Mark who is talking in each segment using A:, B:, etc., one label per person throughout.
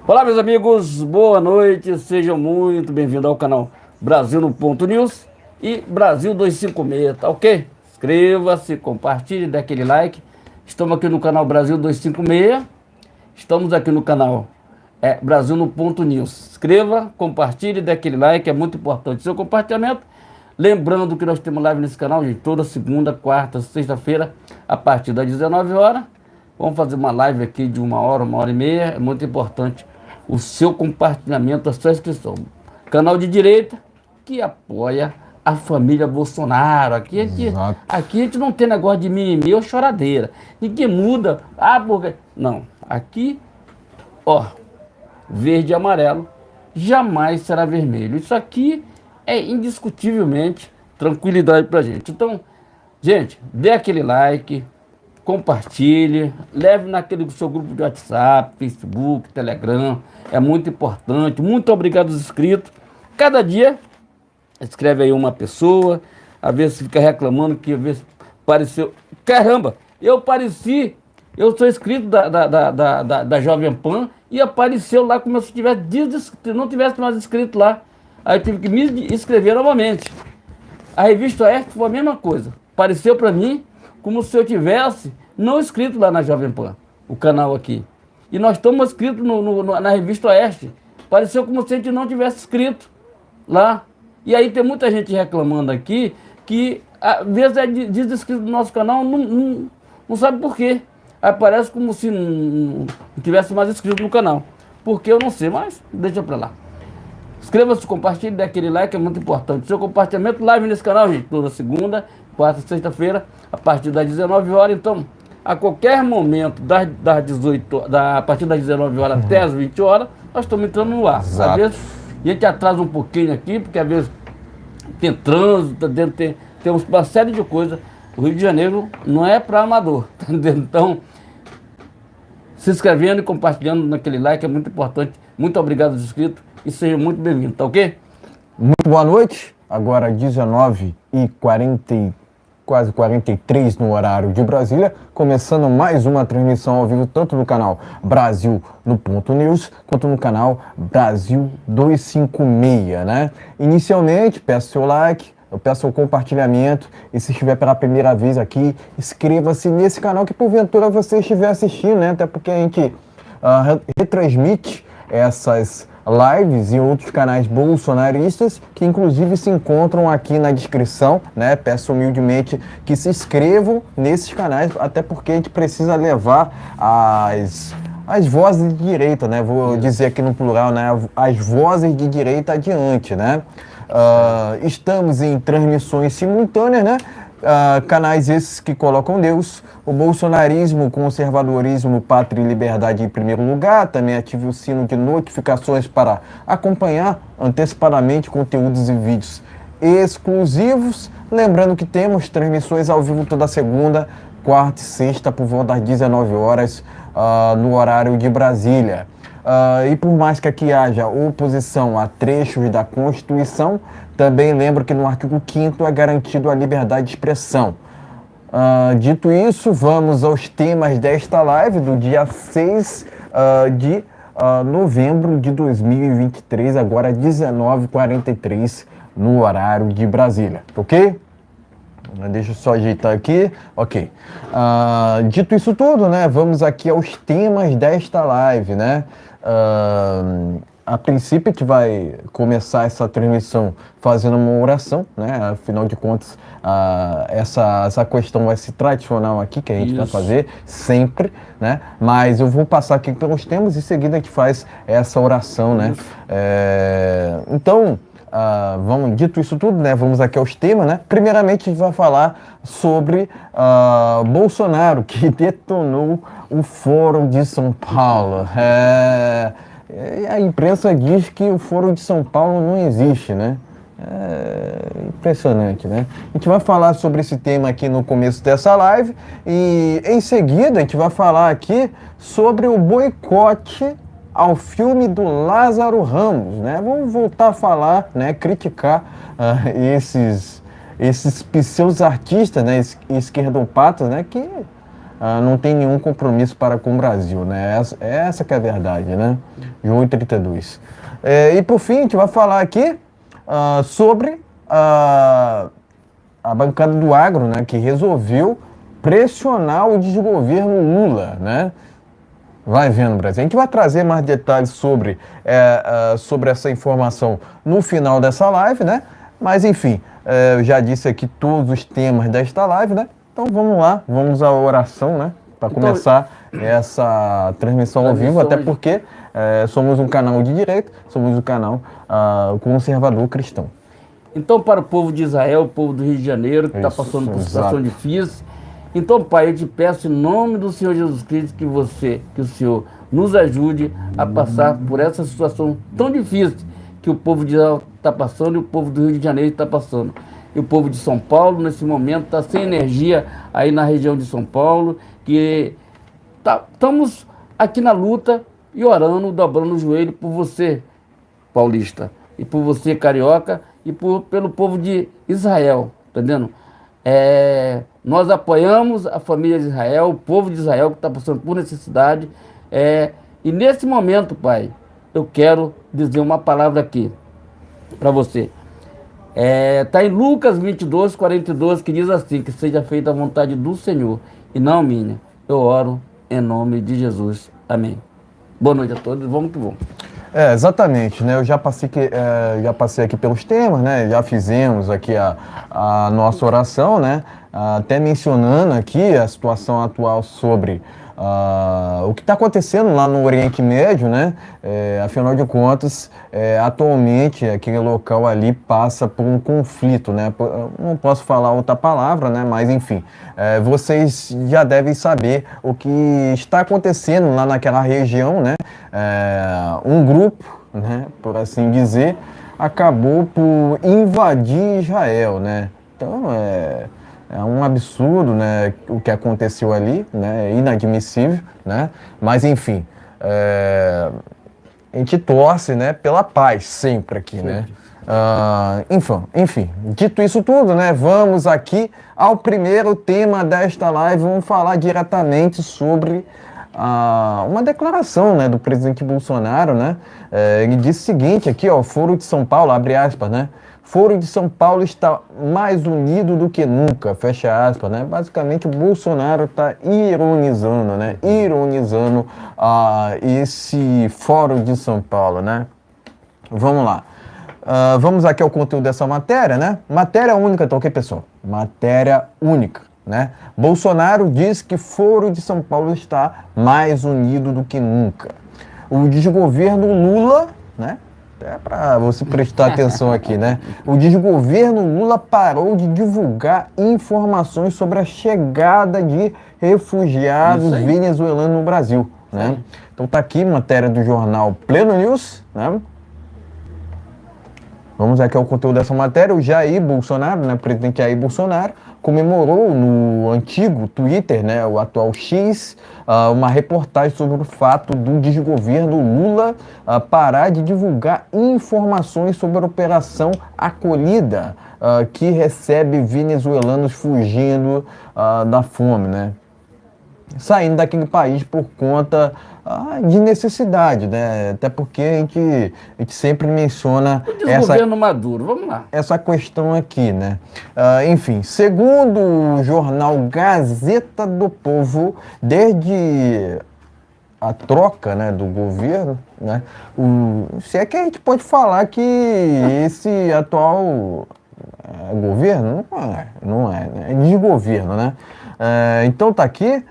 A: Olá, meus amigos, boa noite, sejam muito bem-vindos ao canal Brasil no Ponto News e Brasil 256, tá ok? Inscreva-se, compartilhe, dê aquele like. Estamos aqui no canal Brasil 256, estamos aqui no canal Brasil no Ponto News. Inscreva, compartilhe, dê aquele like, é muito importante o seu compartilhamento. Lembrando que nós temos live nesse canal, gente, toda segunda, quarta, sexta-feira, a partir das 19 horas. Vamos fazer uma live aqui de 1 hora e meia, é muito importante o seu compartilhamento, a sua inscrição. Canal de direita que apoia a família Bolsonaro. Aqui a gente não tem negócio de mimimi ou choradeira. Ninguém muda. Porque... Não. Aqui, ó, verde e amarelo jamais será vermelho. Isso aqui é indiscutivelmente tranquilidade pra gente. Então, gente, dê aquele like, compartilhe, leve naquele seu grupo de WhatsApp, Facebook, Telegram. É muito importante. Muito obrigado aos inscritos. Cada dia escreve aí uma pessoa, às vezes fica reclamando que às vezes apareceu. Caramba, eu sou inscrito da Jovem Pan e apareceu lá como se não tivesse mais inscrito lá. Aí eu tive que me inscrever novamente. A revista Oeste foi a mesma coisa. Apareceu para mim como se eu tivesse não inscrito lá na Jovem Pan, o canal aqui. E nós estamos inscritos na revista Oeste. Pareceu como se a gente não tivesse inscrito lá. E aí tem muita gente reclamando aqui que às vezes é desinscrito do nosso canal, não sabe por quê. Aí parece como se não tivesse mais inscrito no canal. Porque eu não sei, mas deixa pra lá. Inscreva-se, compartilhe, dê aquele like, é muito importante. Seu compartilhamento, live nesse canal, gente, toda segunda, quarta, sexta-feira, a partir das 19 horas. Então, a qualquer momento, a partir das 19 horas até as 20 horas, nós estamos entrando no ar.
B: Exato.
A: Às vezes, a gente atrasa um pouquinho aqui, porque às vezes tem trânsito, tem uma série de coisas. O Rio de Janeiro não é para amador, tá entendendo? Então, se inscrevendo e compartilhando naquele like é muito importante. Muito obrigado aos inscritos e sejam muito bem-vindos, tá ok?
B: Muito boa noite, agora 19h40, quase 43 no horário de Brasília, começando mais uma transmissão ao vivo, tanto no canal Brasil no Ponto News, quanto no canal Brasil 256, né? Inicialmente, peço seu like, eu peço o compartilhamento e se estiver pela primeira vez aqui, inscreva-se nesse canal que porventura você estiver assistindo, né? Até porque a gente retransmite essas lives e outros canais bolsonaristas que inclusive se encontram aqui na descrição, né? Peço humildemente que se inscrevam nesses canais, até porque a gente precisa levar as vozes de direita, né? Vou dizer aqui no plural, né? As vozes de direita adiante, né? Estamos em transmissões simultâneas, né? Canais esses que colocam Deus, o bolsonarismo, o conservadorismo, pátria e liberdade em primeiro lugar. Também ative o sino de notificações para acompanhar antecipadamente conteúdos e vídeos exclusivos. Lembrando que temos transmissões ao vivo toda segunda, quarta e sexta por volta das 19 horas no horário de Brasília. E por mais que aqui haja oposição a trechos da Constituição, também lembro que no artigo 5º é garantido a liberdade de expressão. Dito isso, vamos aos temas desta live do dia 6 de novembro de 2023, agora 19h43 no horário de Brasília, ok? Deixa eu só ajeitar aqui, ok. Dito isso tudo, né, vamos aqui aos temas desta live, né? A princípio a gente vai começar essa transmissão fazendo uma oração, né? Afinal de contas, essa questão vai ser tradicional aqui, que a gente vai fazer sempre, né? Mas eu vou passar aqui pelos temas e em seguida a gente faz essa oração, né? Então, dito isso tudo, né? Vamos aqui aos temas, né? Primeiramente a gente vai falar sobre Bolsonaro, que detonou o Fórum de São Paulo. A imprensa diz que o Fórum de São Paulo não existe, né? Impressionante, né? A gente vai falar sobre esse tema aqui no começo dessa live e em seguida a gente vai falar aqui sobre o boicote ao filme do Lázaro Ramos, né? Vamos voltar a falar, né? Criticar esses pseudo-artistas, né? Esquerdopatas, né? Que não tem nenhum compromisso para com o Brasil, né? Essa que é a verdade, né? João 32. E por fim, a gente vai falar aqui sobre a bancada do agro, né? Que resolveu pressionar o desgoverno Lula, né? Vai vendo, Brasil. A gente vai trazer mais detalhes sobre essa informação no final dessa live, né? Mas, enfim, eu já disse aqui todos os temas desta live, né? Então, vamos lá, vamos à oração, né? Para começar essa transmissão ao vivo, até porque somos um canal de direita, somos um canal conservador cristão.
A: Então, para o povo de Israel, o povo do Rio de Janeiro, que está passando por situação difícil, então, Pai, eu te peço em nome do Senhor Jesus Cristo que o Senhor nos ajude a passar por essa situação tão difícil que o povo de Israel está passando e o povo do Rio de Janeiro está passando. E o povo de São Paulo, nesse momento, está sem energia aí na região de São Paulo, que estamos aqui na luta e orando, dobrando o joelho por você, paulista, e por você, carioca, e pelo povo de Israel, entendendo? Nós apoiamos a família de Israel, o povo de Israel que está passando por necessidade. E nesse momento, Pai, eu quero dizer uma palavra aqui para você. Está em Lucas 22, 42, que diz assim, que seja feita a vontade do Senhor e não minha. Eu oro em nome de Jesus. Amém. Boa noite a todos, vamos que vamos.
B: Exatamente, né? Eu já passei aqui pelos temas, né? Já fizemos aqui a nossa oração, né? Até mencionando aqui a situação atual sobre o que está acontecendo lá no Oriente Médio, né? Afinal de contas, atualmente aquele local ali passa por um conflito, né? Não posso falar outra palavra, né? Mas enfim, vocês já devem saber o que está acontecendo lá naquela região, né? Um grupo, né? Por assim dizer, acabou por invadir Israel, né? Então é um absurdo, né, o que aconteceu ali, né, inadmissível, né, mas enfim, a gente torce, né, pela paz sempre aqui, né. Enfim, dito isso tudo, né, vamos aqui ao primeiro tema desta live. Vamos falar diretamente sobre uma declaração, né, do presidente Bolsonaro, né. Ele disse o seguinte aqui, ó: Foro de São Paulo, abre aspas, né, Foro de São Paulo está mais unido do que nunca, fecha aspas, né? Basicamente o Bolsonaro está ironizando, né? Ironizando esse Fórum de São Paulo, né? Vamos lá. Vamos aqui ao conteúdo dessa matéria, né? Matéria única, tá ok, pessoal? Matéria única, né? Bolsonaro diz que Foro de São Paulo está mais unido do que nunca. O desgoverno Lula, né? É para você prestar atenção aqui, né? O desgoverno Lula parou de divulgar informações sobre a chegada de refugiados venezuelanos no Brasil, né? Então tá aqui matéria do jornal Pleno News, né? Vamos aqui ao conteúdo dessa matéria. O Jair Bolsonaro, né, presidente Jair Bolsonaro, comemorou no antigo Twitter, né, o atual X, uma reportagem sobre o fato do desgoverno Lula parar de divulgar informações sobre a Operação Acolhida, que recebe venezuelanos fugindo da fome, né? Saindo daquele país por conta de necessidade, né? Até porque a gente sempre menciona
A: o desgoverno Maduro, vamos lá.
B: Essa questão aqui, né? Enfim, segundo o jornal Gazeta do Povo, desde a troca, né, do governo, né? Se é que a gente pode falar que esse atual governo não é, né? É desgoverno, né? Então tá aqui.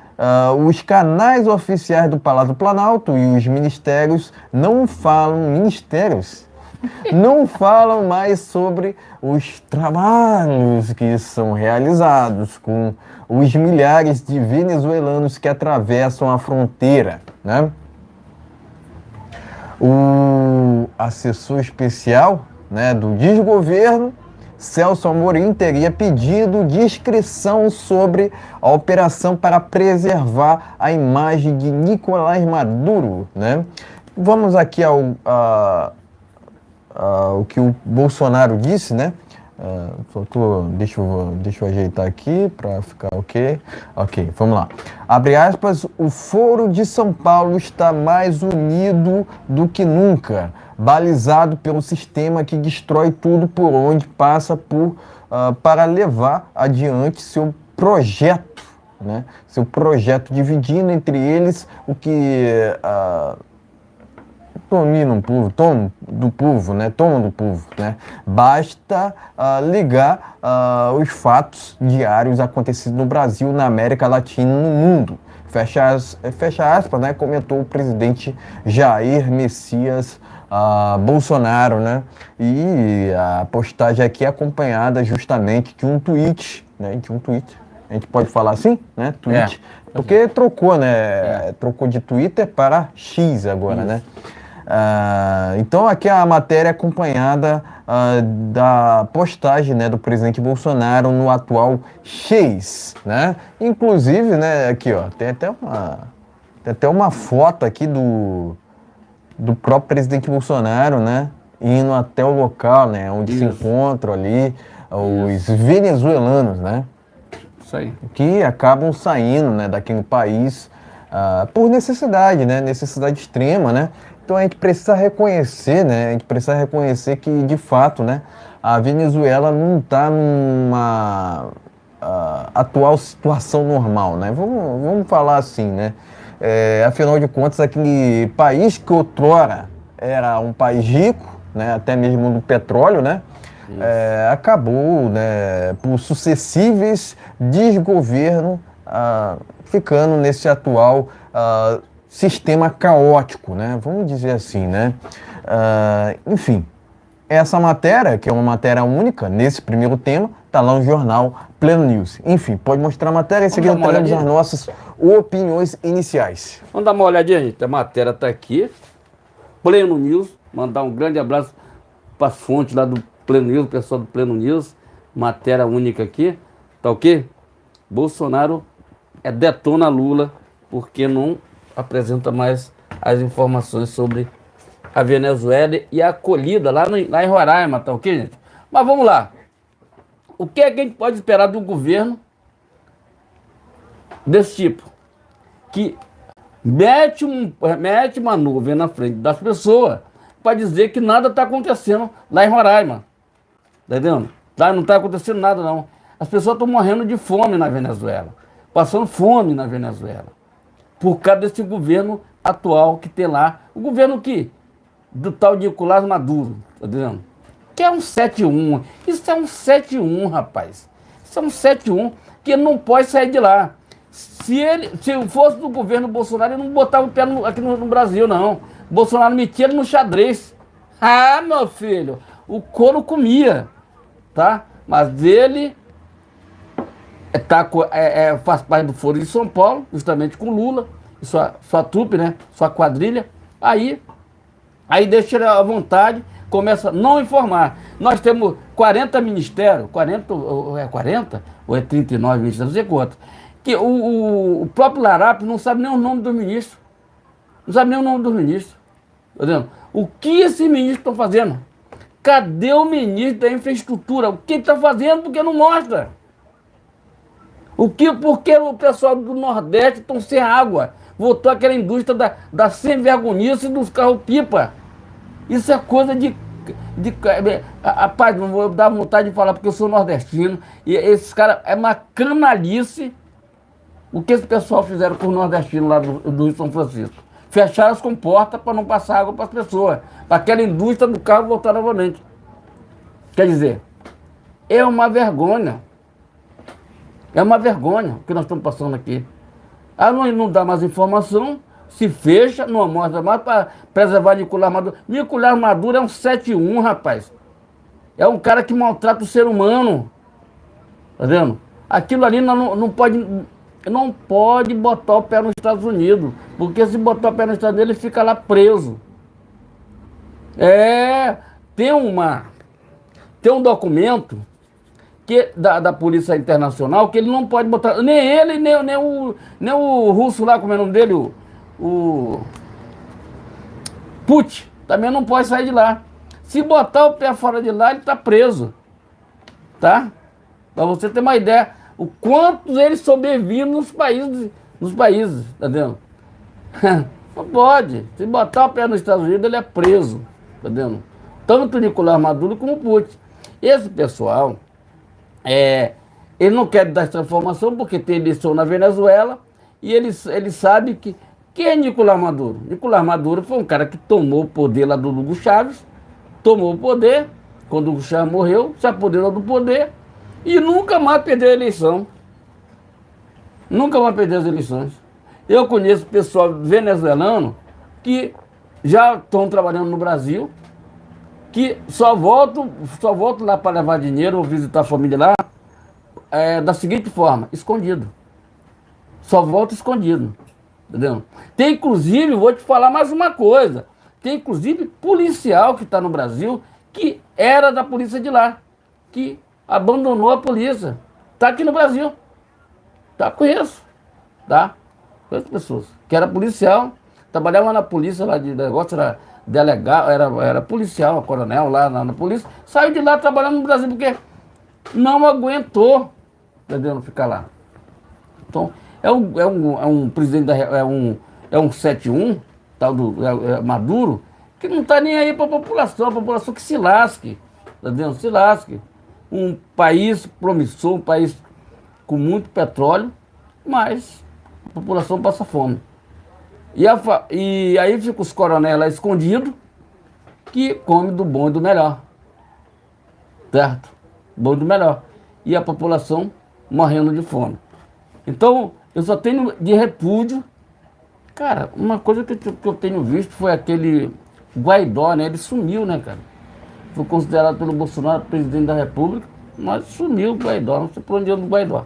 B: Os canais oficiais do Palácio do Planalto e os ministérios não falam mais sobre os trabalhos que são realizados com os milhares de venezuelanos que atravessam a fronteira, né? O assessor especial, né, do desgoverno, Celso Amorim, teria pedido discrição sobre a operação para preservar a imagem de Nicolás Maduro, né? Vamos aqui ao que o Bolsonaro disse, né? Deixa eu ajeitar aqui para ficar ok. Ok, vamos lá. Abre aspas, o Foro de São Paulo está mais unido do que nunca, balizado pelo sistema que destrói tudo por onde passa para levar adiante seu projeto, né? Seu projeto, dividindo entre eles o que dominam o povo, tomam do povo, né? Basta ligar os fatos diários acontecidos no Brasil, na América Latina e no mundo. Fecha aspas, né? Comentou o presidente Jair Messias Bolsonaro, né? E a postagem aqui é acompanhada justamente de um tweet, né? A gente pode falar assim, né? Tweet. Porque trocou, né? Trocou de Twitter para X agora, né? Então aqui a matéria é acompanhada da postagem, né, do presidente Bolsonaro no atual X, né? Inclusive, né, aqui ó, tem até uma foto aqui do próprio presidente Bolsonaro, né, indo até o local, né, onde se encontram ali os venezuelanos, né?
A: Isso aí.
B: Que acabam saindo, né, daquele país por necessidade, né? Necessidade extrema, né? Então a gente precisa reconhecer, né? A gente precisa reconhecer que, de fato, né, a Venezuela não está numa atual situação normal, né? Vamos falar assim, né? Afinal de contas, aquele país que outrora era um país rico, né? Até mesmo no petróleo, né? Acabou, né, por sucessíveis desgoverno, ficando nesse atual sistema caótico, né? Vamos dizer assim, né? Enfim, essa matéria, que é uma matéria única nesse primeiro tema, está lá no jornal Pleno News. Enfim, pode mostrar a matéria e em seguida teremos as nossas opiniões iniciais.
A: Vamos dar uma olhadinha, gente. A matéria está aqui, Pleno News. Mandar um grande abraço para as fontes lá do Pleno News, o pessoal do Pleno News. Matéria única aqui, tá ok? Bolsonaro detona Lula porque não apresenta mais as informações sobre a Venezuela e a acolhida lá em Roraima, tá ok, gente? Mas vamos lá. O que é que a gente pode esperar de um governo desse tipo? Que mete uma nuvem na frente das pessoas para dizer que nada está acontecendo lá em Roraima. Tá entendendo? Lá não está acontecendo nada, não. As pessoas estão morrendo de fome na Venezuela. Passando fome na Venezuela. Por causa desse governo atual que tem lá. O governo do tal de Nicolás Maduro, tá entendendo? Que é um 7-1. Isso é um 7-1, rapaz. Isso é um 7-1 que não pode sair de lá. Se fosse do governo Bolsonaro, ele não botava o pé aqui no Brasil, não. Bolsonaro metia ele no xadrez. Ah, meu filho, o couro comia, tá? Mas ele faz parte do Foro de São Paulo, justamente com Lula, e sua trupe, né? Sua quadrilha. Aí deixa ele à vontade, começa a não informar. Nós temos 40 ministérios, 40 ou é 39 ministérios, não sei quanto. Que o próprio Larápio não sabe nem o nome do ministro. Não sabe nem o nome do ministro. Tá vendo? O que esses ministros estão fazendo? Cadê o ministro da infraestrutura? O que ele está fazendo? Porque não mostra. Porque o pessoal do Nordeste estão sem água. Voltou aquela indústria da sem-vergonhice dos carros-pipa. Isso é coisa de rapaz, não vou dar vontade de falar porque eu sou nordestino. E esses caras, é uma canalice o que esse pessoal fizeram com os nordestinos lá do Rio São Francisco. Fecharam as comportas para não passar água para as pessoas. Para aquela indústria do carro voltar novamente. Quer dizer, é uma vergonha. É uma vergonha o que nós estamos passando aqui. Não dá mais informação, se fecha, não mostra mais para preservar Nicolás Maduro. Nicolás Maduro é um 7-1, rapaz. É um cara que maltrata o ser humano. Tá vendo? Aquilo ali não pode botar o pé nos Estados Unidos. Porque se botar o pé nos Estados Unidos, ele fica lá preso. Tem um documento da Polícia Internacional que ele não pode botar, nem ele, nem o russo lá, como é o nome dele, o Putin, também não pode sair de lá. Se botar o pé fora de lá, ele está preso. tá? Para você ter uma ideia, o quanto eles sobrevivem nos países, tá vendo? Não pode. Se botar o pé nos Estados Unidos, ele é preso, tá vendo? Tanto Nicolás Maduro como Putin. Esse pessoal, ele não quer dar essa informação porque tem eleição na Venezuela e ele sabe que... Quem é Nicolás Maduro? Nicolás Maduro foi um cara que tomou o poder lá do Hugo Chávez, tomou o poder, quando o Hugo Chávez morreu, se apoderou do poder e nunca mais perdeu a eleição. Nunca mais perdeu as eleições. Eu conheço pessoal venezuelano que já estão trabalhando no Brasil, que só voltam lá para levar dinheiro ou visitar a família lá, da seguinte forma, escondido. Só volta escondido. Entendeu? Tem inclusive, vou te falar mais uma coisa, tem inclusive policial que está no Brasil, que era da polícia de lá, que abandonou a polícia, está aqui no Brasil, tá? Conheço, tá? Conheço pessoas, que era policial, trabalhava na polícia lá de negócio, era delegado, era policial, coronel lá na polícia, saiu de lá trabalhando no Brasil porque não aguentou, entendeu? Ficar lá. Então, é um presidente, é um 71, tal do Maduro, que não está nem aí para a população que se lasque, tá vendo? Se lasque. Um país promissor, um país com muito petróleo, mas a população passa fome. E aí fica os coronéis lá escondidos, que come do bom e do melhor, certo? Bom e do melhor. E a população morrendo de fome. Então, eu só tenho de repúdio. Cara, uma coisa que eu tenho visto foi aquele Guaidó, né? Ele sumiu, né, cara? Foi considerado pelo Bolsonaro presidente da República, mas sumiu o Guaidó, não sei por onde anda o Guaidó.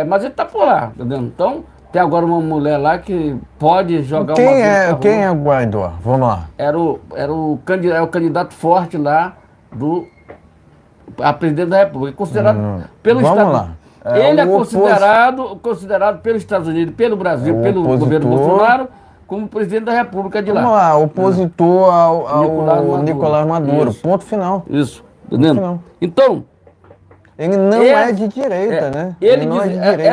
A: Mas ele tá por lá, tá vendo? Então, tem agora uma mulher lá que pode jogar
B: quem é o Guaidó? Vamos lá.
A: Era o candidato forte lá a presidente da República, considerado pelo
B: Vamos
A: Estado.
B: lá.
A: Ele é considerado pelos Estados Unidos, pelo Brasil, pelo governo Bolsonaro, como presidente da República de lá.
B: Vamos lá, opositor ao Nicolás Maduro.
A: Isso.
B: Ponto final.
A: Isso, entendeu? Então,
B: ele não é de direita, né?
A: Ele não é de direita.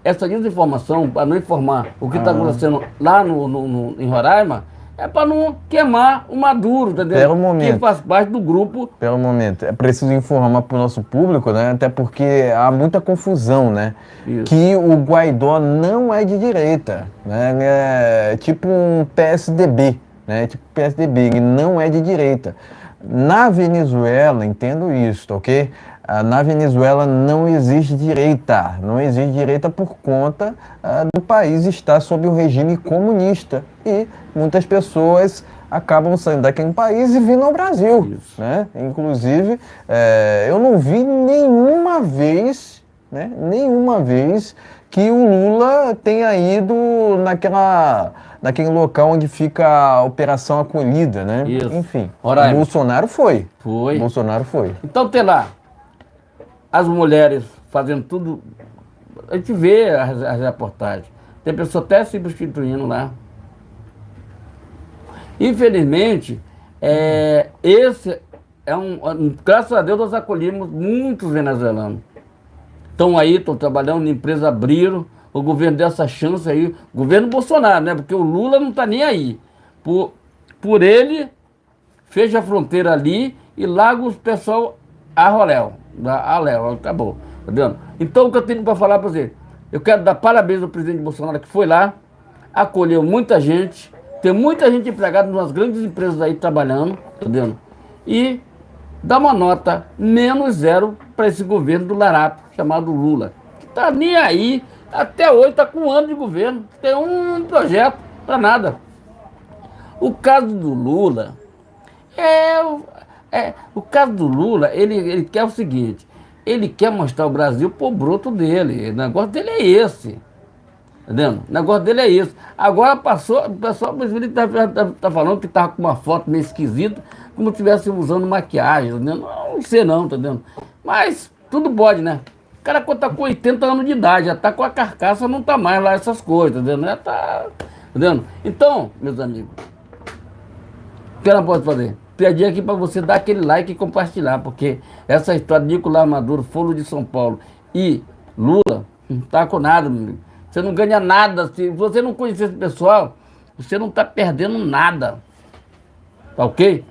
A: Essa desinformação, para não informar o que está acontecendo lá em Roraima, é para não queimar o Maduro, entendeu?
B: Pelo momento.
A: Que faz parte do grupo.
B: Pelo momento. É preciso informar para o nosso público, né? Até porque há muita confusão, né? Isso. Que o Guaidó não é de direita, né? Ele é tipo um PSDB, né? Tipo PSDB, ele não é de direita. Na Venezuela, entendo isso, ok? Na Venezuela não existe direita, por conta do país estar sob o regime comunista e muitas pessoas acabam saindo daquele país e vindo ao Brasil, né? Inclusive, eu não vi nenhuma vez que o Lula tenha ido naquele local onde fica a Operação Acolhida, né?
A: Isso.
B: Enfim,
A: Roraima.
B: Bolsonaro foi.
A: Bolsonaro foi. Então tem lá as mulheres fazendo tudo. A gente vê as reportagens. Tem pessoa até se prostituindo lá. Infelizmente, esse é graças a Deus nós acolhemos muitos venezuelanos. Estão aí, estão trabalhando, empresas abriram, o governo deu essa chance aí, o governo Bolsonaro, né? Porque o Lula não está nem aí. Por ele, fecha a fronteira ali e larga o pessoal a roléu. Acabou, tá vendo? Então o que eu tenho para falar para você, eu quero dar parabéns ao presidente Bolsonaro que foi lá, acolheu muita gente, tem muita gente empregada nas grandes empresas aí trabalhando, tá vendo? E dá uma nota -0 para esse governo do Larápio, chamado Lula, que tá nem aí, até hoje tá com um ano de governo, tem um projeto para nada. O caso do Lula o caso do Lula, ele quer o seguinte, ele quer mostrar o Brasil pro broto dele, o negócio dele é esse, entendeu? O negócio dele é esse. Agora passou, o pessoal tá falando que tava com uma foto meio esquisita, como se estivesse usando maquiagem, entendeu? Não sei não, tá vendo? Mas tudo pode, né? O cara quando tá com 80 anos de idade, já tá com a carcaça, não tá mais lá essas coisas, entendeu? Já tá, entendeu? Então, meus amigos, o que ela pode fazer? pedir aqui para você dar aquele like e compartilhar, porque essa história de Nicolás Maduro, Foro de São Paulo e Lula, não tá com nada, meu amigo. Você não ganha nada. Se você não conhecer esse pessoal, você não tá perdendo nada. Tá ok?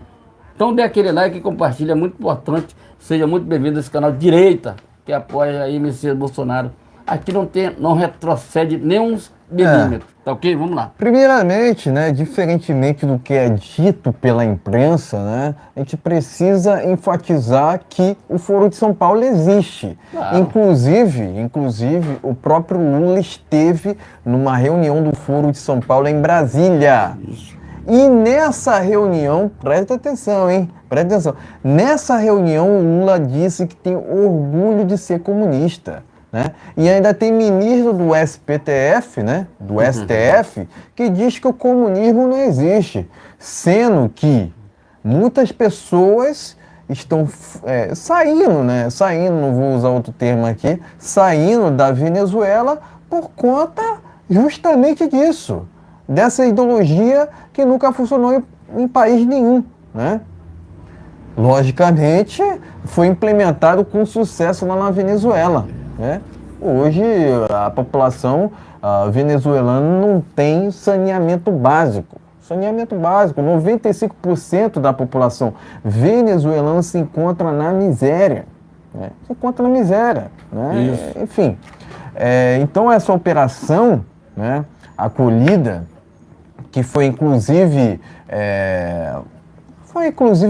A: Então dê aquele like e compartilha, é muito importante. Seja muito bem-vindo a esse canal Direita, que apoia a MC Bolsonaro. Aqui não retrocede nem uns milímetros. Tá ok? Vamos lá.
B: Primeiramente, né, diferentemente do que é dito pela imprensa, né, a gente precisa enfatizar que o Foro de São Paulo existe.
A: Claro.
B: Inclusive, o próprio Lula esteve numa reunião do Foro de São Paulo em Brasília.
A: Isso.
B: E nessa reunião, presta atenção, hein? Presta atenção. Nessa reunião, o Lula disse que tem orgulho de ser comunista, né? E ainda tem ministro do SPTF, né? Do STF, que diz que o comunismo não existe, sendo que muitas pessoas estão saindo, né? Saindo, não vou usar outro termo aqui, saindo da Venezuela por conta justamente disso, dessa ideologia que nunca funcionou em país nenhum, né? Logicamente, foi implementado com sucesso lá na Venezuela, né? Hoje, a população venezuelana não tem saneamento básico. Saneamento básico, 95% da população venezuelana se encontra na miséria, né? Se encontra na miséria, né?
A: Isso.
B: Enfim, então essa operação, né, acolhida, que foi inclusive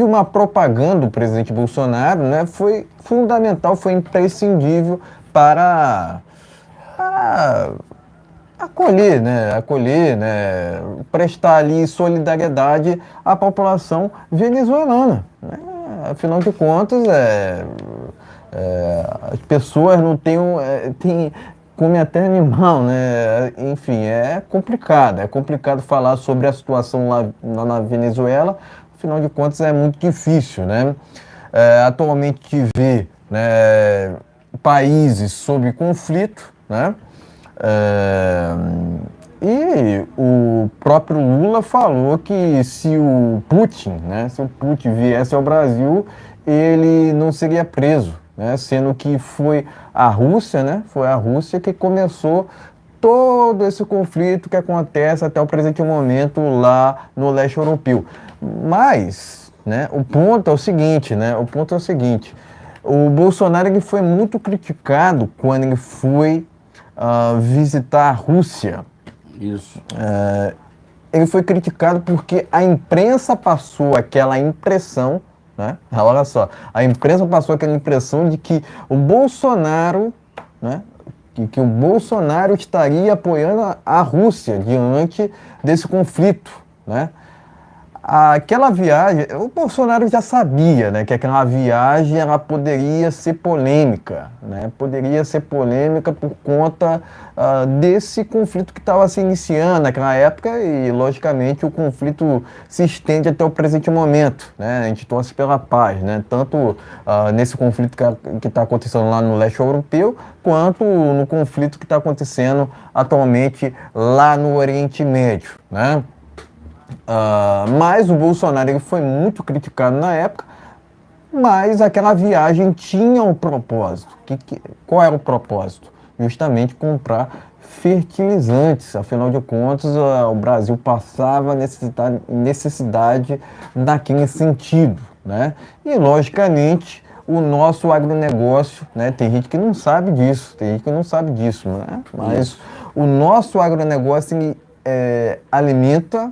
B: uma propaganda do presidente Bolsonaro, né, foi fundamental, foi imprescindível para acolher, né, prestar ali solidariedade à população venezuelana, né? Afinal de contas, as pessoas não têm come até animal, né? Enfim, é complicado falar sobre a situação lá na Venezuela. Afinal de contas, é muito difícil, né? Atualmente vê, né, países sob conflito, né? E o próprio Lula falou que se o Putin viesse ao Brasil, ele não seria preso, né? Sendo que foi a Rússia, né? Foi a Rússia que começou todo esse conflito que acontece até o presente momento lá no leste europeu. Mas, né, o ponto é o seguinte, o Bolsonaro ele foi muito criticado quando ele foi visitar a Rússia.
A: Isso.
B: Ele foi criticado porque a imprensa passou aquela impressão, né? Olha só, a imprensa passou aquela impressão de que o Bolsonaro, né, que o Bolsonaro estaria apoiando a Rússia diante desse conflito, né? Aquela viagem, o Bolsonaro já sabia, né, que aquela viagem ela poderia ser polêmica, né? Poderia ser polêmica por conta desse conflito que estava se iniciando naquela época e, logicamente, o conflito se estende até o presente momento, né? A gente torce pela paz, né? Tanto nesse conflito que está acontecendo lá no leste europeu, quanto no conflito que está acontecendo atualmente lá no Oriente Médio, né? Mas o Bolsonaro ele foi muito criticado na época, mas aquela viagem tinha um propósito. Qual era o propósito? Justamente comprar fertilizantes. Afinal de contas, o Brasil passava necessidade naquele sentido, né? E, logicamente, o nosso agronegócio, né? Tem gente que não sabe disso, né? Mas o nosso agronegócio ele, alimenta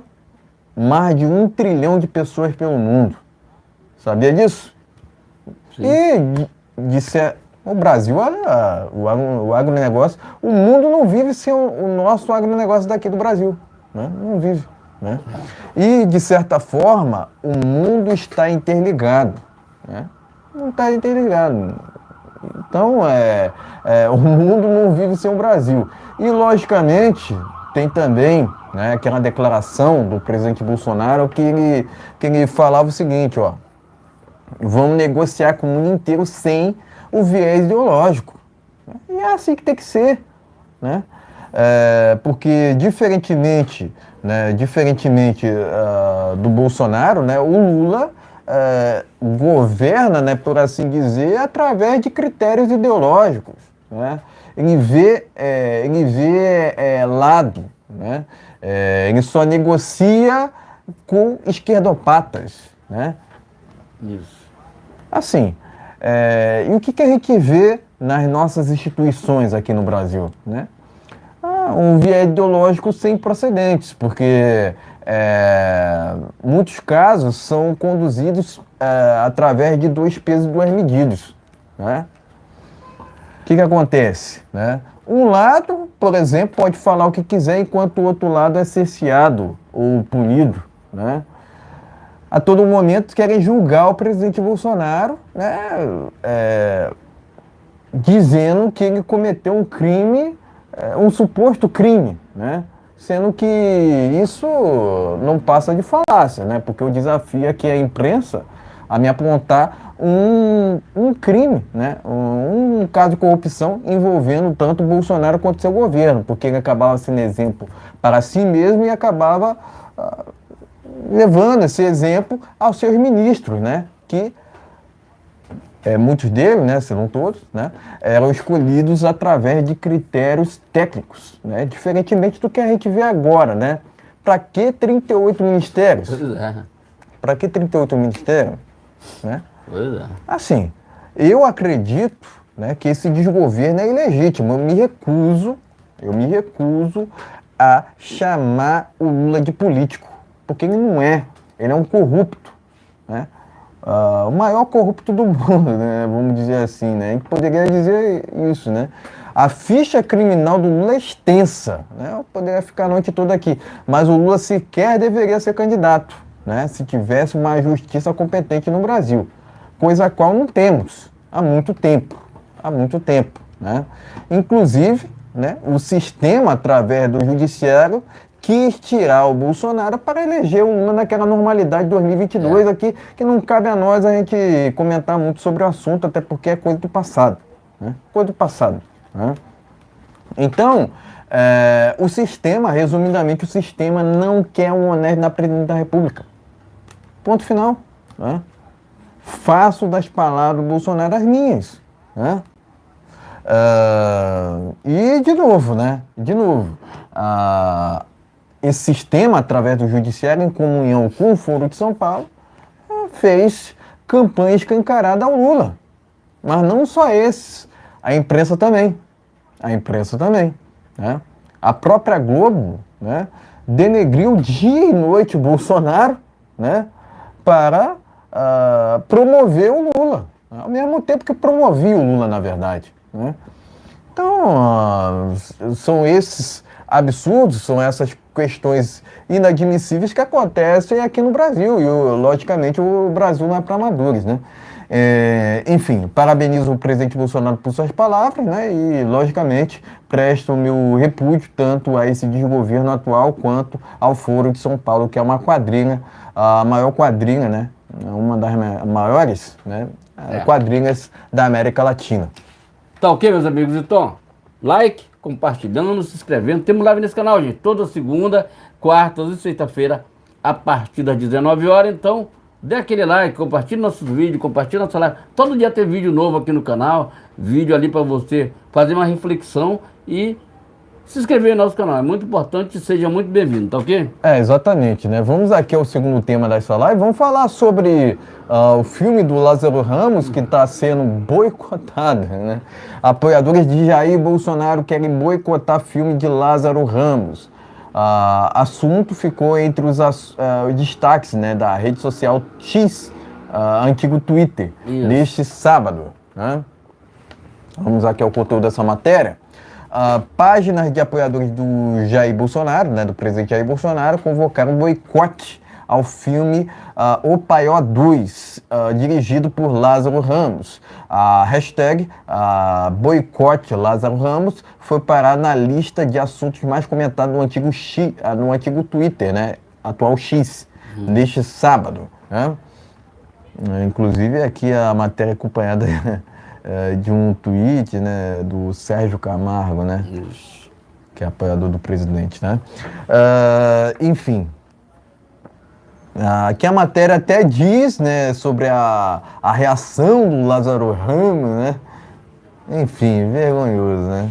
B: mais de 1 trilhão de pessoas pelo mundo. Sabia disso? Sim. E o Brasil, olha, o agronegócio, o mundo não vive sem o nosso agronegócio daqui do Brasil, né? Não vive, né? E, de certa forma, o mundo está interligado, né? Não está interligado. Então, o mundo não vive sem o Brasil. E, logicamente, tem também, né, aquela declaração do presidente Bolsonaro que ele falava o seguinte, ó: vamos negociar com o mundo inteiro sem o viés ideológico. E é assim que tem que ser, né? Porque diferentemente do Bolsonaro, né, o Lula governa, né, por assim dizer, através de critérios ideológicos, né? Ele vê lado, né? Ele só negocia com esquerdopatas, né?
A: Isso.
B: Assim, e o que a gente vê nas nossas instituições aqui no Brasil, né? Um viés ideológico sem precedentes, porque muitos casos são conduzidos através de 2 pesos e 2 medidas, né? O que acontece, né? Um lado, por exemplo, pode falar o que quiser, enquanto o outro lado é cerceado ou punido, né? A todo momento querem julgar o presidente Bolsonaro, né? Dizendo que ele cometeu um crime, um suposto crime, né? Sendo que isso não passa de falácia, né? Porque o desafio aqui é a imprensa a me apontar um crime, né? Um caso de corrupção envolvendo tanto o Bolsonaro quanto seu governo, porque ele acabava sendo exemplo para si mesmo e acabava levando esse exemplo aos seus ministros, né? Que muitos deles, né, se não todos, né, eram escolhidos através de critérios técnicos, né, diferentemente do que a gente vê agora, né? Para que 38 ministérios?
A: Pois é.
B: Para que 38 ministérios? Né?
A: Pois é.
B: Assim, eu acredito, né, que esse desgoverno é ilegítimo. Eu me recuso a chamar o Lula de político, porque ele não é. Ele é um corrupto, né? O maior corrupto do mundo, né? Vamos dizer assim, né? A gente poderia dizer isso, né? A ficha criminal do Lula é extensa, né? Eu poderia ficar a noite toda aqui, mas o Lula sequer deveria ser candidato, né? Se tivesse uma justiça competente no Brasil, coisa a qual não temos há muito tempo, né? Inclusive, né, o sistema, através do judiciário, quis tirar o Bolsonaro para eleger o Lula naquela normalidade de 2022 aqui, que não cabe a nós a gente comentar muito sobre o assunto, até porque é coisa do passado, né? Coisa do passado, né? Então, o sistema, resumidamente, o sistema não quer um honesto na presidente da República. Ponto final, né? Faço das palavras do Bolsonaro as minhas, né? E, de novo, né? Esse sistema, através do judiciário, em comunhão com o Foro de São Paulo, fez campanha escancarada ao Lula. Mas não só esses, a imprensa também. Né? A própria Globo, né, denegriu dia e noite o Bolsonaro, né, para promover o Lula, ao mesmo tempo que promovia o Lula, na verdade, né? Então, são esses absurdos, são essas questões inadmissíveis que acontecem aqui no Brasil. E, logicamente, o Brasil não é para amadores, né? Enfim, parabenizo o presidente Bolsonaro por suas palavras, né? E, logicamente, presto o meu repúdio tanto a esse desgoverno atual quanto ao Foro de São Paulo, que é uma quadrilha, a maior quadrilha, né? Uma das maiores, né, quadrilhas da América Latina.
A: Tá ok, meus amigos? Então, like, compartilhando, se inscrevendo. Temos live nesse canal, gente, toda segunda, quarta e sexta-feira, a partir das 19 horas. Então, dê aquele like, compartilhe nossos vídeos, compartilhe nossa live. Todo dia tem vídeo novo aqui no canal, vídeo ali para você fazer uma reflexão e se inscrever no nosso canal. É muito importante, seja muito bem-vindo, tá ok?
B: Exatamente, né? Vamos aqui ao segundo tema dessa live. Vamos falar sobre o filme do Lázaro Ramos, que está sendo boicotado, né? Apoiadores de Jair Bolsonaro querem boicotar filme de Lázaro Ramos. Assunto ficou entre os destaques, né, da rede social X, antigo Twitter, neste sábado, né? Vamos aqui ao conteúdo dessa matéria. Páginas de apoiadores do Jair Bolsonaro, né, do presidente Jair Bolsonaro, convocaram um boicote ao filme O Paió 2, dirigido por Lázaro Ramos. A hashtag boicote Lázaro Ramos foi parar na lista de assuntos mais comentados no antigo Twitter, né, atual X, neste sábado, né? Inclusive aqui a matéria acompanhada de um tweet, né, do Sérgio Camargo, né, que é apoiador do presidente, né? Enfim, Aqui a matéria até diz, né, sobre a reação do Lázaro Ramos, né? Enfim, vergonhoso, né?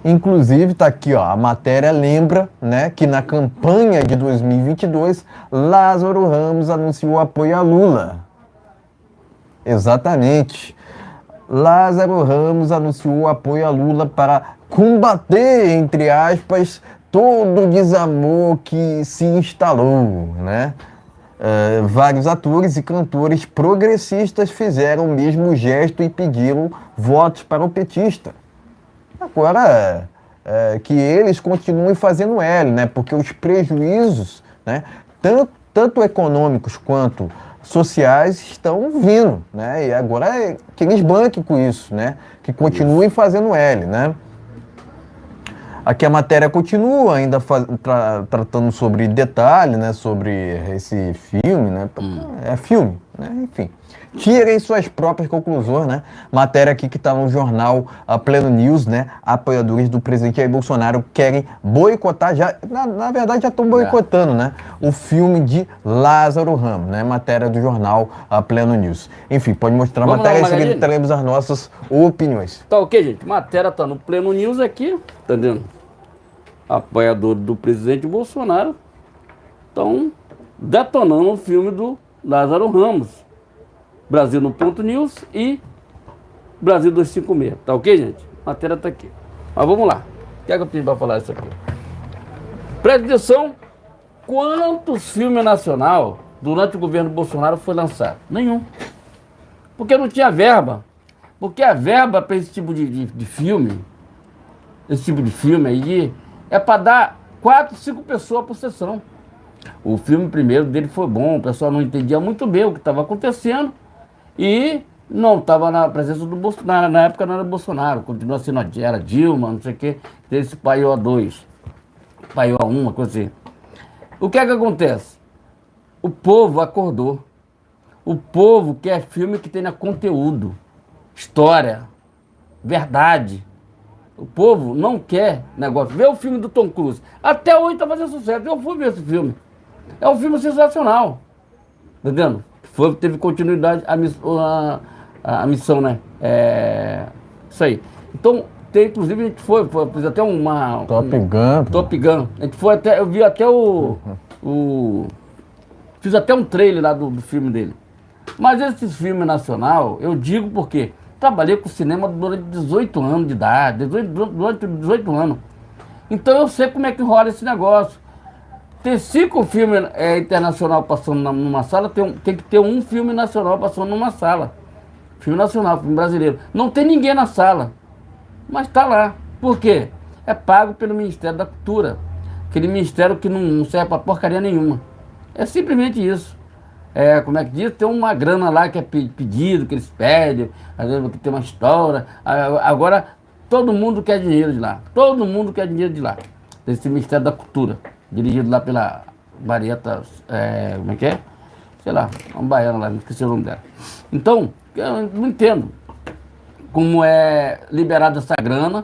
B: Inclusive, tá aqui, ó, a matéria lembra, né, que na campanha de 2022, Lázaro Ramos anunciou apoio a Lula. Exatamente. Lázaro Ramos anunciou apoio a Lula para combater, entre aspas, todo o desamor que se instalou, né? Vários atores e cantores progressistas fizeram o mesmo gesto e pediram votos para o petista. Agora, que eles continuem fazendo L, né? Porque os prejuízos, né, tanto econômicos quanto sociais estão vindo, né? E agora é que eles banquem com isso, né? Que continuem fazendo L, né? Aqui a matéria continua ainda tratando sobre detalhe, né? Sobre esse filme, né? É filme, né? Enfim. Tirem suas próprias conclusões, né? Matéria aqui que está no jornal Pleno News, né? Apoiadores do presidente Jair Bolsonaro querem boicotar, já, na verdade já estão boicotando, né? O filme de Lázaro Ramos, né? Matéria do jornal Pleno News. Enfim, pode mostrar a matéria e seguir teremos as nossas opiniões.
A: Tá ok, gente? Matéria tá no Pleno News aqui, tá entendendo? Apoiadores do presidente Bolsonaro estão detonando o filme do Lázaro Ramos. Brasil no Ponto News e Brasil 256. Tá ok, gente? A matéria tá aqui. Mas vamos lá. O que é que eu pedi para falar isso aqui? Presta atenção. Quantos filmes nacional durante o governo Bolsonaro foi lançado? Nenhum. Porque não tinha verba. Porque a verba para esse tipo de filme, esse tipo de filme aí, é para dar 4, 5 pessoas por sessão. O filme primeiro dele foi bom, o pessoal não entendia muito bem o que estava acontecendo. E não estava na presença do Bolsonaro, na época não era Bolsonaro, continua sendo era Dilma, não sei o que, teve esse Paiô 2, Paiô 1, uma coisa assim. O que é que acontece? O povo acordou. O povo quer filme que tenha conteúdo, história, verdade. O povo não quer negócio. Vê o filme do Tom Cruise. Até hoje está fazendo sucesso. Eu fui ver esse filme. É um filme sensacional. Entendendo? Teve continuidade a missão, né? Isso aí. Então, inclusive, a gente fez até
B: Top Gun.
A: Top Gun. A gente foi até, eu vi até fiz até um trailer lá do filme dele. Mas esse filme nacional, eu digo porque trabalhei com cinema durante 18 anos de idade, durante 18 anos. Então eu sei como é que rola esse negócio. Tem 5 filmes internacional passando numa sala, tem que ter um filme nacional passando numa sala. Filme nacional, filme brasileiro. Não tem ninguém na sala, mas está lá. Por quê? É pago pelo Ministério da Cultura. Aquele ministério que não serve para porcaria nenhuma. É simplesmente isso. Como é que diz? Tem uma grana lá que é pedido, que eles pedem, às vezes que tem uma história. Agora, todo mundo quer dinheiro de lá. Todo mundo quer dinheiro de lá. Desse Ministério da Cultura. Dirigido lá pela Marieta, como é que é? Sei lá, uma baiana lá, não esqueci o nome dela. Então, eu não entendo como é liberada essa grana.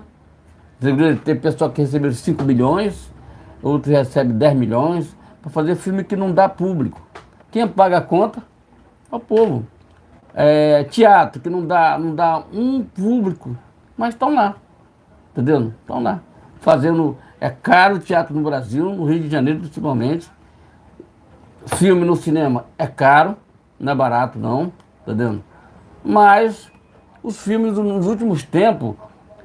A: Tem pessoal que recebe 5 milhões, outro recebe 10 milhões, para fazer filme que não dá público. Quem paga a conta é o povo. Teatro que não dá um público, mas estão lá, entendeu? Estão lá, fazendo... É caro o teatro no Brasil, no Rio de Janeiro principalmente. Filme no cinema é caro, não é barato não, tá vendo? Mas os filmes nos últimos tempos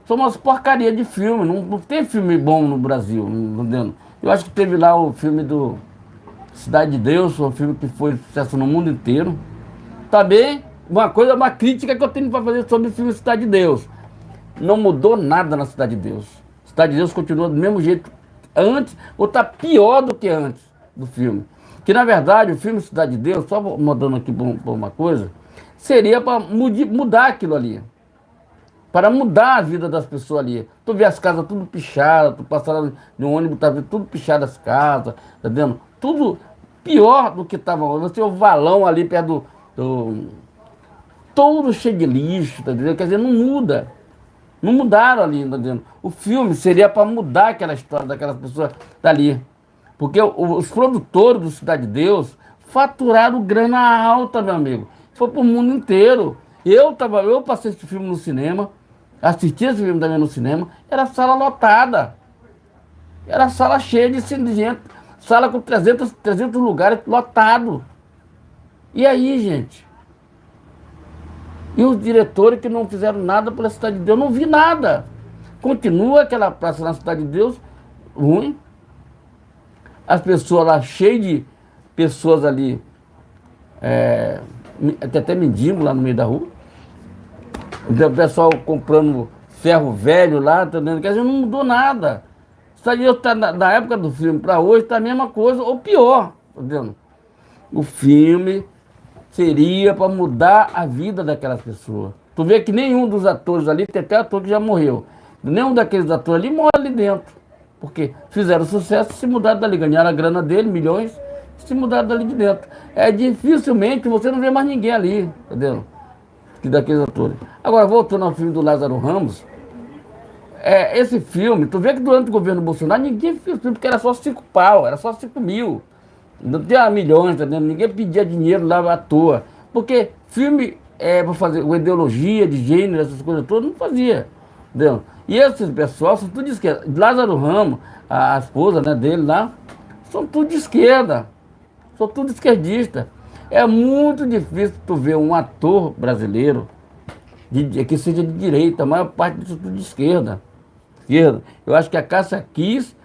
A: são umas porcarias de filme, não tem filme bom no Brasil, tá vendo? Eu acho que teve lá o filme do Cidade de Deus, foi um filme que foi sucesso no mundo inteiro. Também, uma crítica que eu tenho para fazer sobre o filme Cidade de Deus. Não mudou nada na Cidade de Deus. Cidade de Deus continua do mesmo jeito antes, ou está pior do que antes do filme. Que na verdade o filme Cidade de Deus, só mudando aqui por uma coisa, seria para mudar aquilo ali. Para mudar a vida das pessoas ali. Tu vê as casas tudo pichadas, tu passa lá no ônibus, tá vendo tudo pichado as casas, tá vendo? Tudo pior do que estava. Você tem o valão ali perto todo cheio de lixo, tá entendendo? Quer dizer, não muda. Não mudaram ali, tá entendendo? O filme seria para mudar aquela história daquelas pessoas dali. Porque os produtores do Cidade de Deus faturaram grana alta, meu amigo. Foi pro mundo inteiro. Eu passei esse filme no cinema, assisti esse filme também no cinema, era sala lotada. Era sala cheia de gente, sala com 300 lugares lotado. E aí, gente? E os diretores que não fizeram nada pela Cidade de Deus, não vi nada. Continua aquela praça na Cidade de Deus ruim. As pessoas lá, cheias de pessoas ali, até mendigo lá no meio da rua. O pessoal comprando ferro velho lá, tá vendo? Quer dizer, não mudou nada. Cidade de Deus tá na época do filme para hoje, tá a mesma coisa, ou pior, tá vendo? O filme seria para mudar a vida daquelas pessoas. Tu vê que nenhum dos atores ali, tem até ator que já morreu, nenhum daqueles atores ali morre ali dentro. Porque fizeram sucesso, se mudaram dali, ganharam a grana dele, milhões, se mudaram dali de dentro. Dificilmente você não vê mais ninguém ali, entendeu? Que daqueles atores. Agora, voltando ao filme do Lázaro Ramos, esse filme, tu vê que durante o governo Bolsonaro, ninguém fez filme, porque era só 5 pau, era só 5 mil. Não tinha milhões, tá vendo? Ninguém pedia dinheiro lá à toa. Porque filme para fazer uma ideologia de gênero, essas coisas todas, não fazia. Entendeu? E esses pessoal são tudo de esquerda. Lázaro Ramos, a esposa, né, dele lá, são tudo de esquerda. São tudo esquerdista. É muito difícil tu ver um ator brasileiro que seja de direita, a maior parte disso tudo de esquerda. Eu acho que a Cássia Kiss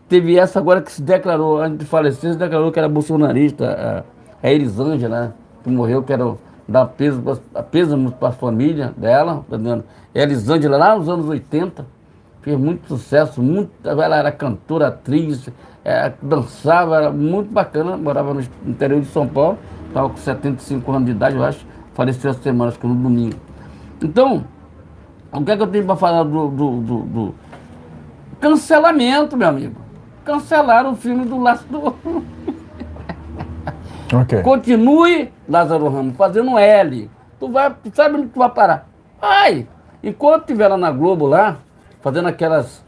A: teve essa agora que se declarou, antes de falecer, se declarou que era bolsonarista, a Elisângela, né, que morreu, que era dar pêsamo para a família dela, tá vendo? Elisângela, lá nos anos 80, fez muito sucesso, ela era cantora, atriz, dançava, era muito bacana, morava no interior de São Paulo, estava com 75 anos de idade, eu acho, faleceu essa semana, acho que no domingo. Então, o que é que eu tenho para falar do cancelamento, meu amigo? Cancelaram o filme do Lázaro Ramos.
B: Okay.
A: Continue, Lázaro Ramos, fazendo L. Tu sabe onde tu vai parar? Vai! Enquanto estiver lá na Globo, lá, fazendo aquelas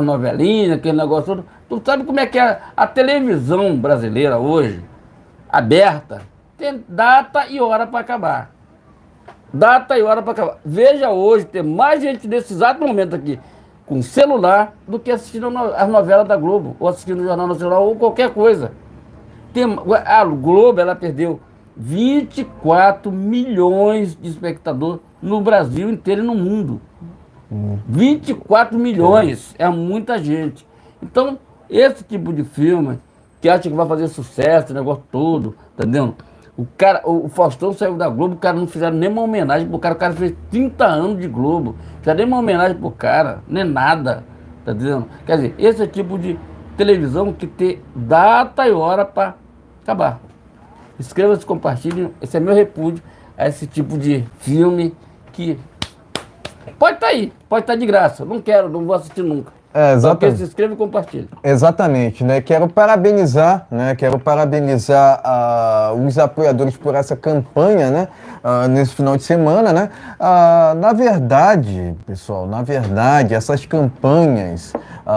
A: novelinhas, aquele negócio todo, tu sabe como é que é a televisão brasileira hoje, aberta, tem data e hora para acabar. Data e hora para acabar. Veja hoje, tem mais gente nesse exato momento aqui com celular do que assistindo as novelas da Globo, ou assistindo o Jornal Nacional, ou qualquer coisa. A Globo, ela perdeu 24 milhões de espectadores no Brasil inteiro e no mundo. 24 milhões, é muita gente. Então, esse tipo de filme, que acha que vai fazer sucesso, o negócio todo, tá entendendo? O Faustão saiu da Globo, o cara não fizeram nenhuma homenagem pro cara, o cara fez 30 anos de Globo, não fizeram nenhuma homenagem pro cara, nem nada, tá entendendo? Quer dizer, esse é o tipo de televisão que tem data e hora para acabar. Inscreva-se, compartilhe, esse é meu repúdio a esse tipo de filme que pode estar aí, pode estar de graça, não quero, não vou assistir nunca.
B: Exatamente.
A: Se inscreva e compartilhe.
B: Exatamente, né? Quero parabenizar os apoiadores por essa campanha, né? Nesse final de semana, né? Na verdade, pessoal, essas campanhas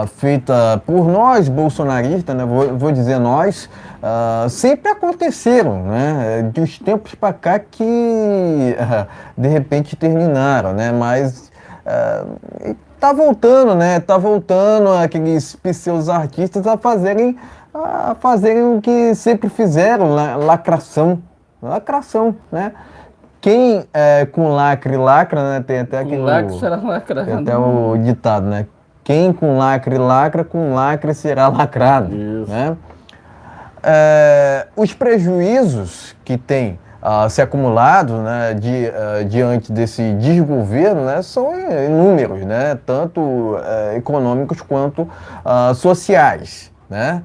B: feitas por nós, bolsonaristas, né? Vou dizer nós, sempre aconteceram, né? De uns tempos para cá que de repente terminaram, né? Mas tá voltando, né? Tá voltando aqueles pseudo-artistas a fazerem o que sempre fizeram, lacração, né? Quem com lacre lacra, né? Tem até aquele,
A: lacre será lacrado.
B: Tem até o ditado, né? Quem com lacre lacra, com lacre será lacrado.
A: Isso.
B: Né? Os prejuízos que tem se acumulado, né, diante desse desgoverno, né, são inúmeros, né, tanto econômicos quanto sociais, né.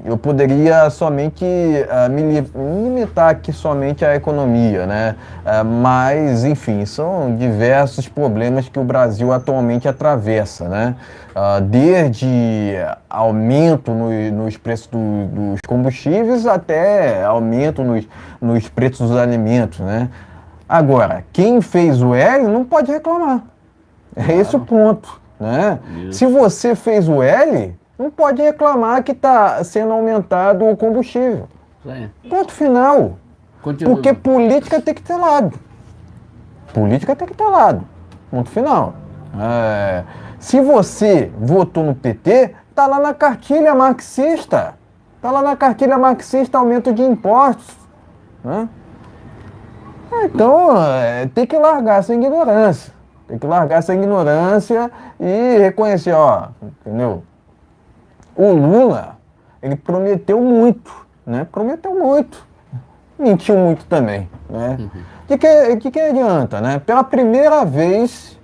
B: Eu poderia somente me limitar aqui somente à economia, né, mas, enfim, são diversos problemas que o Brasil atualmente atravessa, né, desde aumento nos preços dos combustíveis até aumento nos preços dos alimentos, né. Agora, quem fez o L não pode reclamar, é esse o ponto, né. Isso. Se você fez o L, não pode reclamar que está sendo aumentado o combustível.
A: Sim.
B: Ponto final.
A: Continua.
B: Porque política tem que ter lado. Política tem que ter lado. Ponto final. Se você votou no PT, tá lá na cartilha marxista. Tá lá na cartilha marxista aumento de impostos. Né? Então, tem que largar essa ignorância. Tem que largar essa ignorância e reconhecer, ó, entendeu? O Lula, ele prometeu muito, né? Prometeu muito. Mentiu muito também, né? De que adianta, né? Pela primeira vez,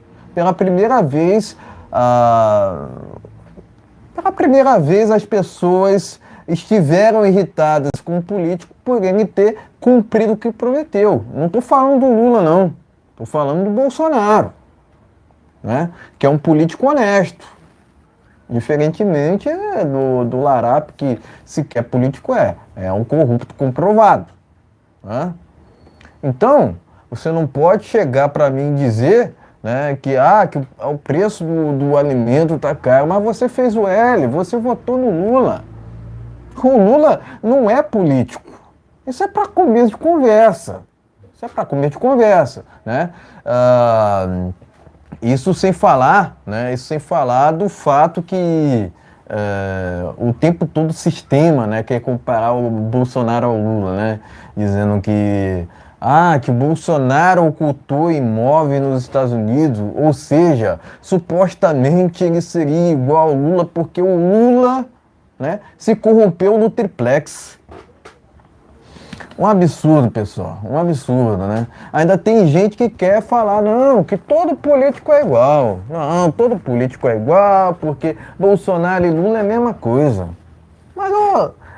B: as pessoas estiveram irritadas com o político por ele ter cumprido o que prometeu. Não estou falando do Lula, não. Estou falando do Bolsonaro, né? Que é um político honesto. Diferentemente do Larápio, que sequer político é um corrupto comprovado. Né? Então, você não pode chegar para mim e dizer, né, que o preço do alimento está caro, mas você fez o L, você votou no Lula. O Lula não é político. Isso é para começo de conversa. Né? Isso sem falar do fato que o tempo todo o sistema, né, quer comparar o Bolsonaro ao Lula, né, dizendo que o Bolsonaro ocultou imóvel nos Estados Unidos, ou seja, supostamente ele seria igual ao Lula porque o Lula, né, se corrompeu no triplex. Um absurdo, pessoal, um absurdo, né? Ainda tem gente que quer falar, não, que todo político é igual. Não, todo político é igual, porque Bolsonaro e Lula é a mesma coisa. Mas,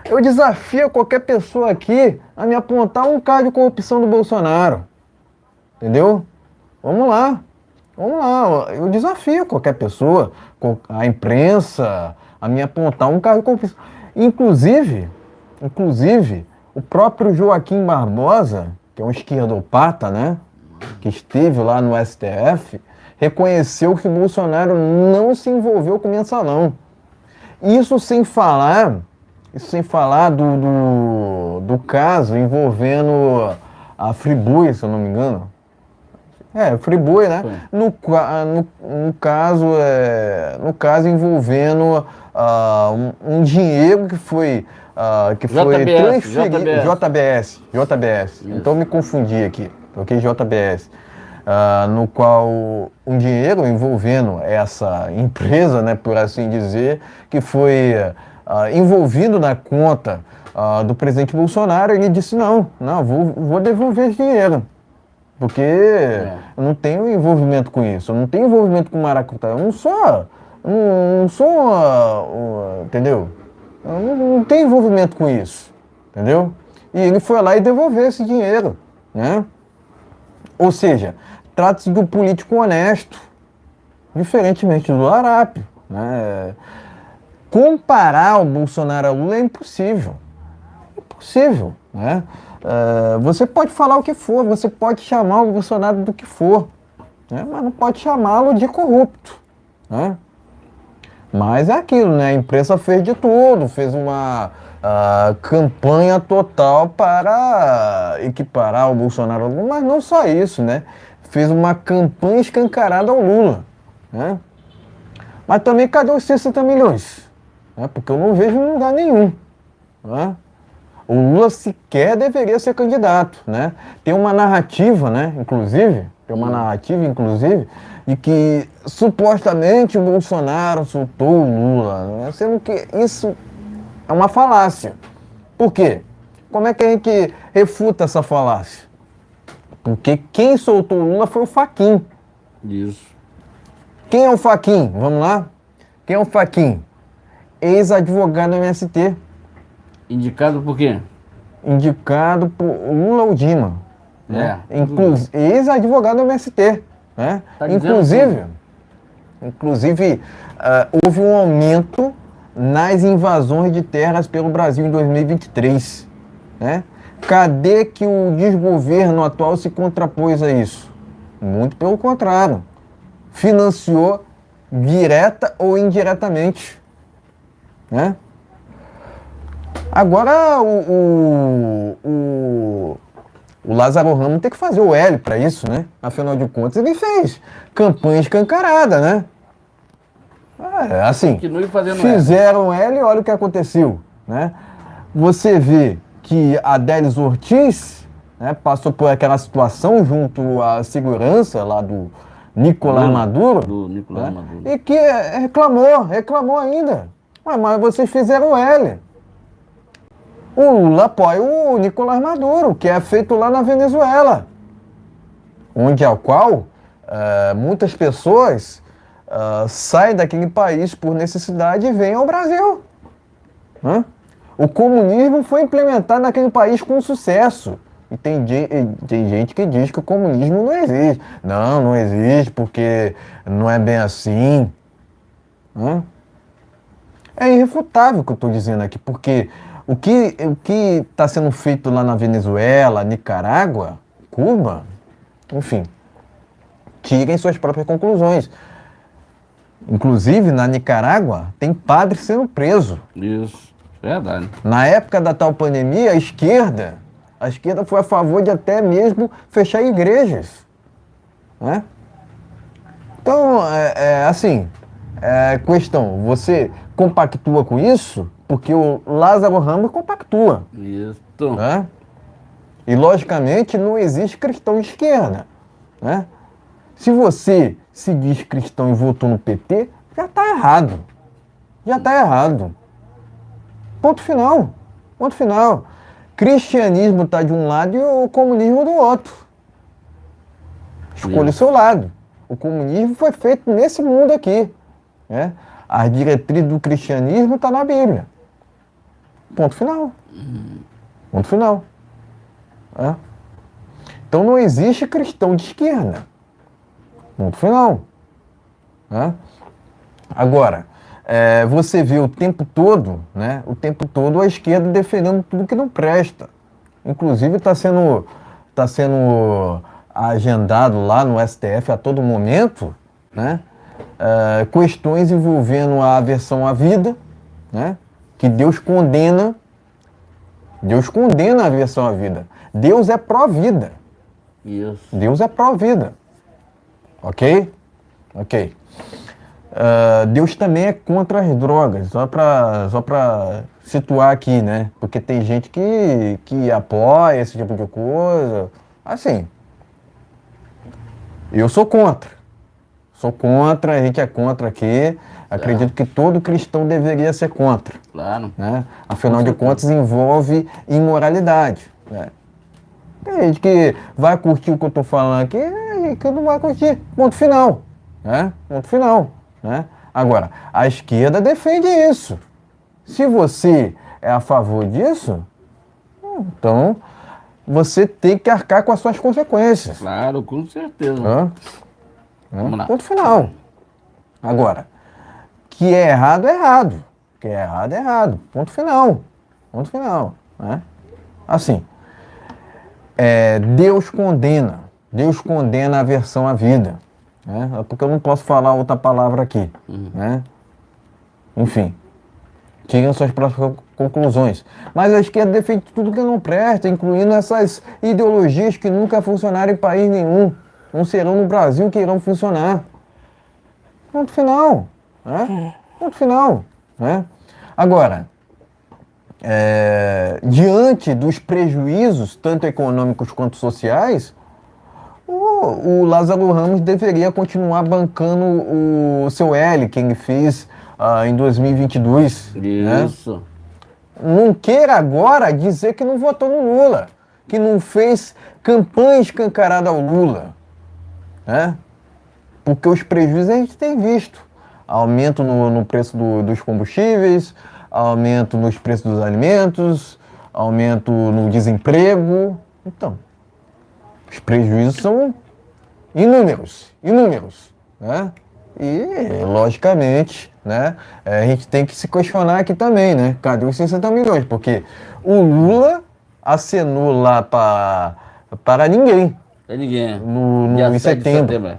B: eu desafio qualquer pessoa aqui a me apontar um caso de corrupção do Bolsonaro. Entendeu? Vamos lá. Eu desafio qualquer pessoa, a imprensa, a me apontar um caso de corrupção. Inclusive, o próprio Joaquim Barbosa, que é um esquerdopata, né, que esteve lá no STF, reconheceu que o Bolsonaro não se envolveu com o mensalão. Isso sem falar do caso envolvendo a Friboi, se eu não me engano. Friboi, né? No caso envolvendo um dinheiro que foi transferido. JBS. Então me confundi aqui, coloquei JBS. No qual um dinheiro envolvendo essa empresa, né, por assim dizer, que foi envolvido na conta do presidente Bolsonaro. Ele disse, não, vou devolver esse dinheiro, porque eu não tenho envolvimento com isso, eu não tenho envolvimento com maracutaia, eu não sou, entendeu? Eu não tenho envolvimento com isso, entendeu? E ele foi lá e devolveu esse dinheiro, né? Ou seja, trata-se de um político honesto, diferentemente do Larápio, né? Comparar o Bolsonaro ao Lula é impossível. Né? Você pode falar o que for, você pode chamar o Bolsonaro do que for, né? Mas não pode chamá-lo de corrupto, né? Mas é aquilo, né? A imprensa fez de tudo, fez uma campanha total para equiparar o Bolsonaro ao Lula, mas não só isso, né? Fez uma campanha escancarada ao Lula, né? Mas também cadê os 60 milhões? Porque eu não vejo em lugar nenhum, né? O Lula sequer deveria ser candidato, né? Tem uma narrativa, né? Inclusive, de que supostamente o Bolsonaro soltou o Lula, né? Sendo que isso é uma falácia. Por quê? Como é que a gente refuta essa falácia? Porque quem soltou o Lula foi o Fachin.
A: Isso.
B: Quem é o Fachin? Vamos lá? Quem é o Fachin? Ex-advogado do MST.
A: Indicado por quê?
B: Indicado por Lula ou Dilma. Né? Ex-advogado do MST. Né?
A: Tá
B: Inclusive, houve um aumento nas invasões de terras pelo Brasil em 2023. Né? Cadê que o desgoverno atual se contrapôs a isso? Muito pelo contrário. Financiou direta ou indiretamente. né? Agora o Lázaro Ramos tem que fazer o L para isso, né? Afinal de contas, ele fez campanha escancarada, né? Assim,
A: Continue fazendo
B: fizeram L e olha o que aconteceu, né? Você vê que a Délis Ortiz, né, passou por aquela situação junto à segurança lá do Nicolás Maduro,
A: do Nicolás
B: né?
A: Maduro.
B: E que reclamou ainda. Mas vocês fizeram L. O Lula apoia o Nicolás Maduro, que é feito lá na Venezuela, onde ao qual muitas pessoas saem daquele país por necessidade e vêm ao Brasil. Né? O comunismo foi implementado naquele país com sucesso. E tem gente que diz que o comunismo não existe. Não existe porque não é bem assim. Né? É irrefutável o que eu estou dizendo aqui, porque o que está sendo feito lá na Venezuela, Nicarágua, Cuba, enfim, tirem suas próprias conclusões. Inclusive, na Nicarágua, tem padre sendo preso.
A: Isso, verdade.
B: Na época da tal pandemia, a esquerda foi a favor de até mesmo fechar igrejas. Né? Então, questão, você compactua com isso? Porque o Lázaro Ramos compactua.
A: Isso.
B: Né? E, logicamente, não existe cristão de esquerda. Né? Se você se diz cristão e votou no PT, já está errado. Já está errado. Ponto final. Ponto final. Cristianismo está de um lado e o comunismo do outro. Escolha o seu lado. O comunismo foi feito nesse mundo aqui. Né? As diretrizes do cristianismo estão na Bíblia. Ponto final. Ponto final. É. Então não existe cristão de esquerda. Ponto final. É. Agora, você vê o tempo todo, né? O tempo todo a esquerda defendendo tudo que não presta. Inclusive está sendo agendado lá no STF a todo momento, né? Questões envolvendo a aversão à vida, né? Que Deus condena a aversão à vida. Deus é pró-vida.
A: Isso.
B: Deus é pró-vida. Ok? Ok. Deus também é contra as drogas, só para situar aqui, né? Porque tem gente que apoia esse tipo de coisa. Assim, eu sou contra. Sou contra, a gente é contra aqui. Acredito que todo cristão deveria ser contra.
A: Claro.
B: Né? Afinal de contas, envolve imoralidade. Né? Tem gente que vai curtir o que eu estou falando aqui e que não vai curtir. Ponto final. Né? Ponto final. Né? Agora, a esquerda defende isso. Se você é a favor disso, então você tem que arcar com as suas consequências.
A: Claro, com certeza. Vamos lá.
B: Ponto final. Agora, que é errado, é errado. Que é errado, é errado. Ponto final. Ponto final. Né? Assim, Deus condena. Deus condena a aversão à vida. Né? Porque eu não posso falar outra palavra aqui. Né? Enfim, tirem suas próprias conclusões. Mas a esquerda defende tudo que não presta, incluindo essas ideologias que nunca funcionaram em país nenhum. Não serão no Brasil que irão funcionar. Ponto final. Né? Ponto final. Né? Agora, diante dos prejuízos, tanto econômicos quanto sociais, o Lázaro Ramos deveria continuar bancando o seu L, que ele fez em 2022.
A: Isso.
B: Né? Não queira agora dizer que não votou no Lula, que não fez campanha escancarada ao Lula. Né? Porque os prejuízos a gente tem visto. Aumento no preço dos combustíveis, aumento nos preços dos alimentos, aumento no desemprego. Então, os prejuízos são inúmeros. Né? E, logicamente, né, a gente tem que se questionar aqui também, né? Cadê os 60 milhões? Porque o Lula acenou lá para ninguém.
A: Ninguém.
B: Em setembro.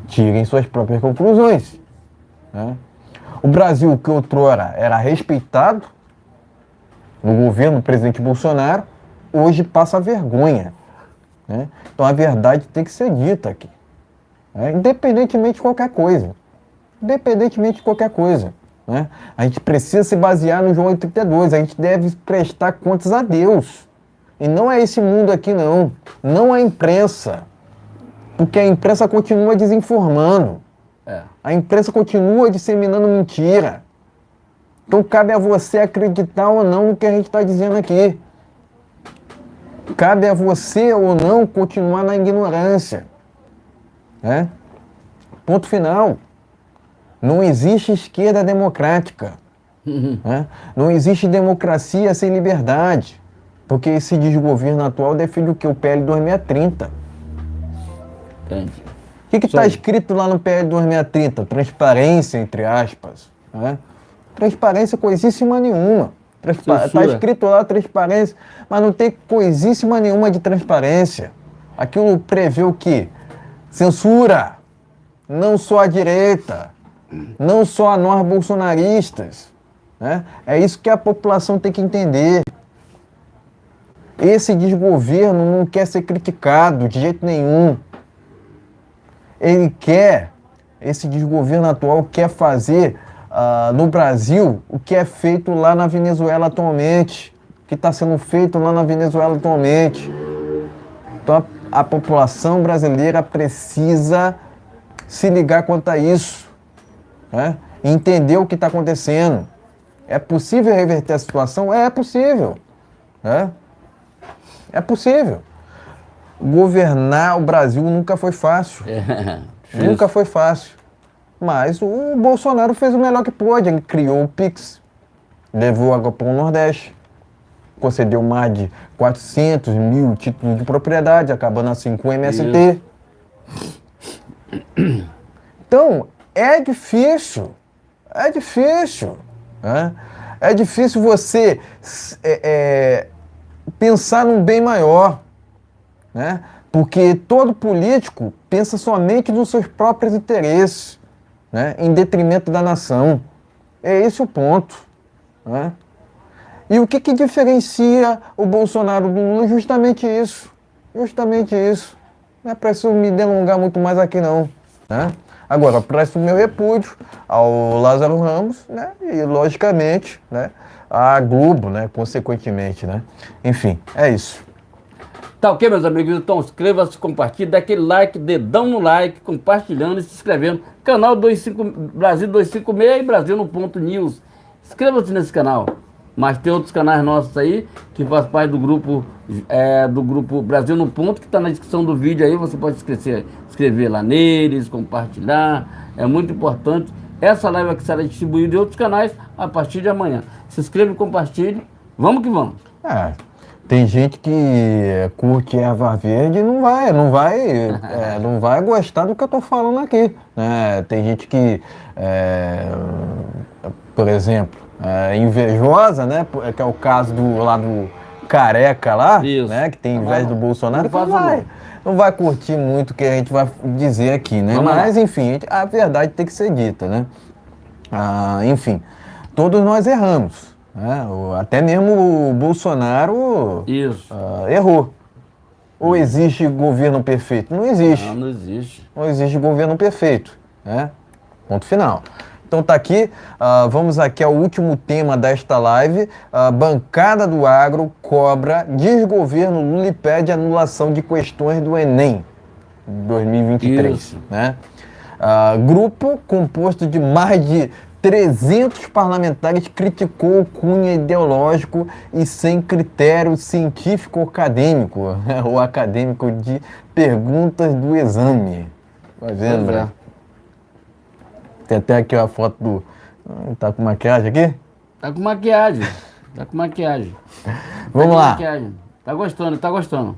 B: Tirem suas próprias conclusões. Né? O Brasil, que outrora era respeitado no governo do presidente Bolsonaro, hoje passa vergonha, né? Então a verdade tem que ser dita aqui, né? Independentemente de qualquer coisa. Independentemente de qualquer coisa, né? A gente precisa se basear no João 32, a gente deve prestar contas a Deus. E não é esse mundo aqui, não. Não a imprensa. Porque a imprensa continua desinformando. A imprensa continua disseminando mentira. Então cabe a você acreditar ou não no que a gente está dizendo aqui. Cabe a você ou não continuar na ignorância, né? Ponto final. Não existe esquerda democrática, né? Não existe democracia sem liberdade, porque esse desgoverno atual defende o que? O PL 2630.
A: Entendi.
B: O que está escrito lá no PL 2630? Transparência, entre aspas, né? Transparência coisíssima nenhuma. Está escrito lá transparência, mas não tem coisíssima nenhuma de transparência. Aquilo prevê o quê? Censura. Não só a direita, não só a nós bolsonaristas, né? É isso que a população tem que entender. Esse desgoverno não quer ser criticado de jeito nenhum. Esse desgoverno atual quer fazer no Brasil o que é feito lá na Venezuela atualmente, o que está sendo feito lá na Venezuela atualmente. Então a população brasileira precisa se ligar quanto a isso, né? E entender o que está acontecendo. É possível reverter a situação? É possível, né? É possível. Governar o Brasil nunca foi fácil. Nunca foi fácil. Mas o Bolsonaro fez o melhor que pôde. Ele criou o Pix, levou água para o Nordeste, concedeu mais de 400 mil títulos de propriedade, acabando assim com o MST. Então, é difícil. Né? É difícil você pensar num bem maior, né? Porque todo político pensa somente nos seus próprios interesses, né? Em detrimento da nação. É esse o ponto, né? E o que diferencia o Bolsonaro do Lula? Justamente isso. Não é preciso me delongar muito mais aqui, não, né? Agora, presto o meu repúdio ao Lázaro Ramos, né? E, logicamente, né, à Globo, né? Consequentemente, né? Enfim, é isso.
A: Tá ok, meus amigos? Então inscreva-se, compartilhe, dá aquele like, dedão no like, compartilhando e se inscrevendo. Canal Brasil 256 e Brasil no Ponto News. Inscreva-se nesse canal. Mas tem outros canais nossos aí, que faz parte do grupo Brasil no Ponto, que está na descrição do vídeo aí. Você pode inscrever lá neles, compartilhar. É muito importante. Essa live aqui será distribuída em outros canais a partir de amanhã. Se inscreva e compartilhe. Vamos que vamos.
B: Tem gente que curte erva verde e não vai gostar do que eu estou falando aqui, né? Tem gente que, por exemplo, invejosa, né? Que é o caso do Careca lá, né? Que tem inveja do Bolsonaro, não vai curtir muito o que a gente vai dizer aqui, né? Mas, enfim, a verdade tem que ser dita, né? Enfim, todos nós erramos. Até mesmo o Bolsonaro errou. Ou existe governo perfeito? Não existe.
A: Não existe.
B: Não existe governo perfeito, né? Ponto final. Então tá aqui, vamos aqui ao último tema desta live. A bancada do agro cobra desgoverno Lula e pede anulação de questões do Enem 2023. Né? Grupo composto de mais de 300 parlamentares criticou o cunho ideológico e sem critério científico ou acadêmico, ou acadêmico de perguntas do exame. Vai vendo, né? Tem até aqui a foto do... Tá com maquiagem aqui?
A: Tá com maquiagem.
B: Vamos lá.
A: Maquiagem. Tá gostando.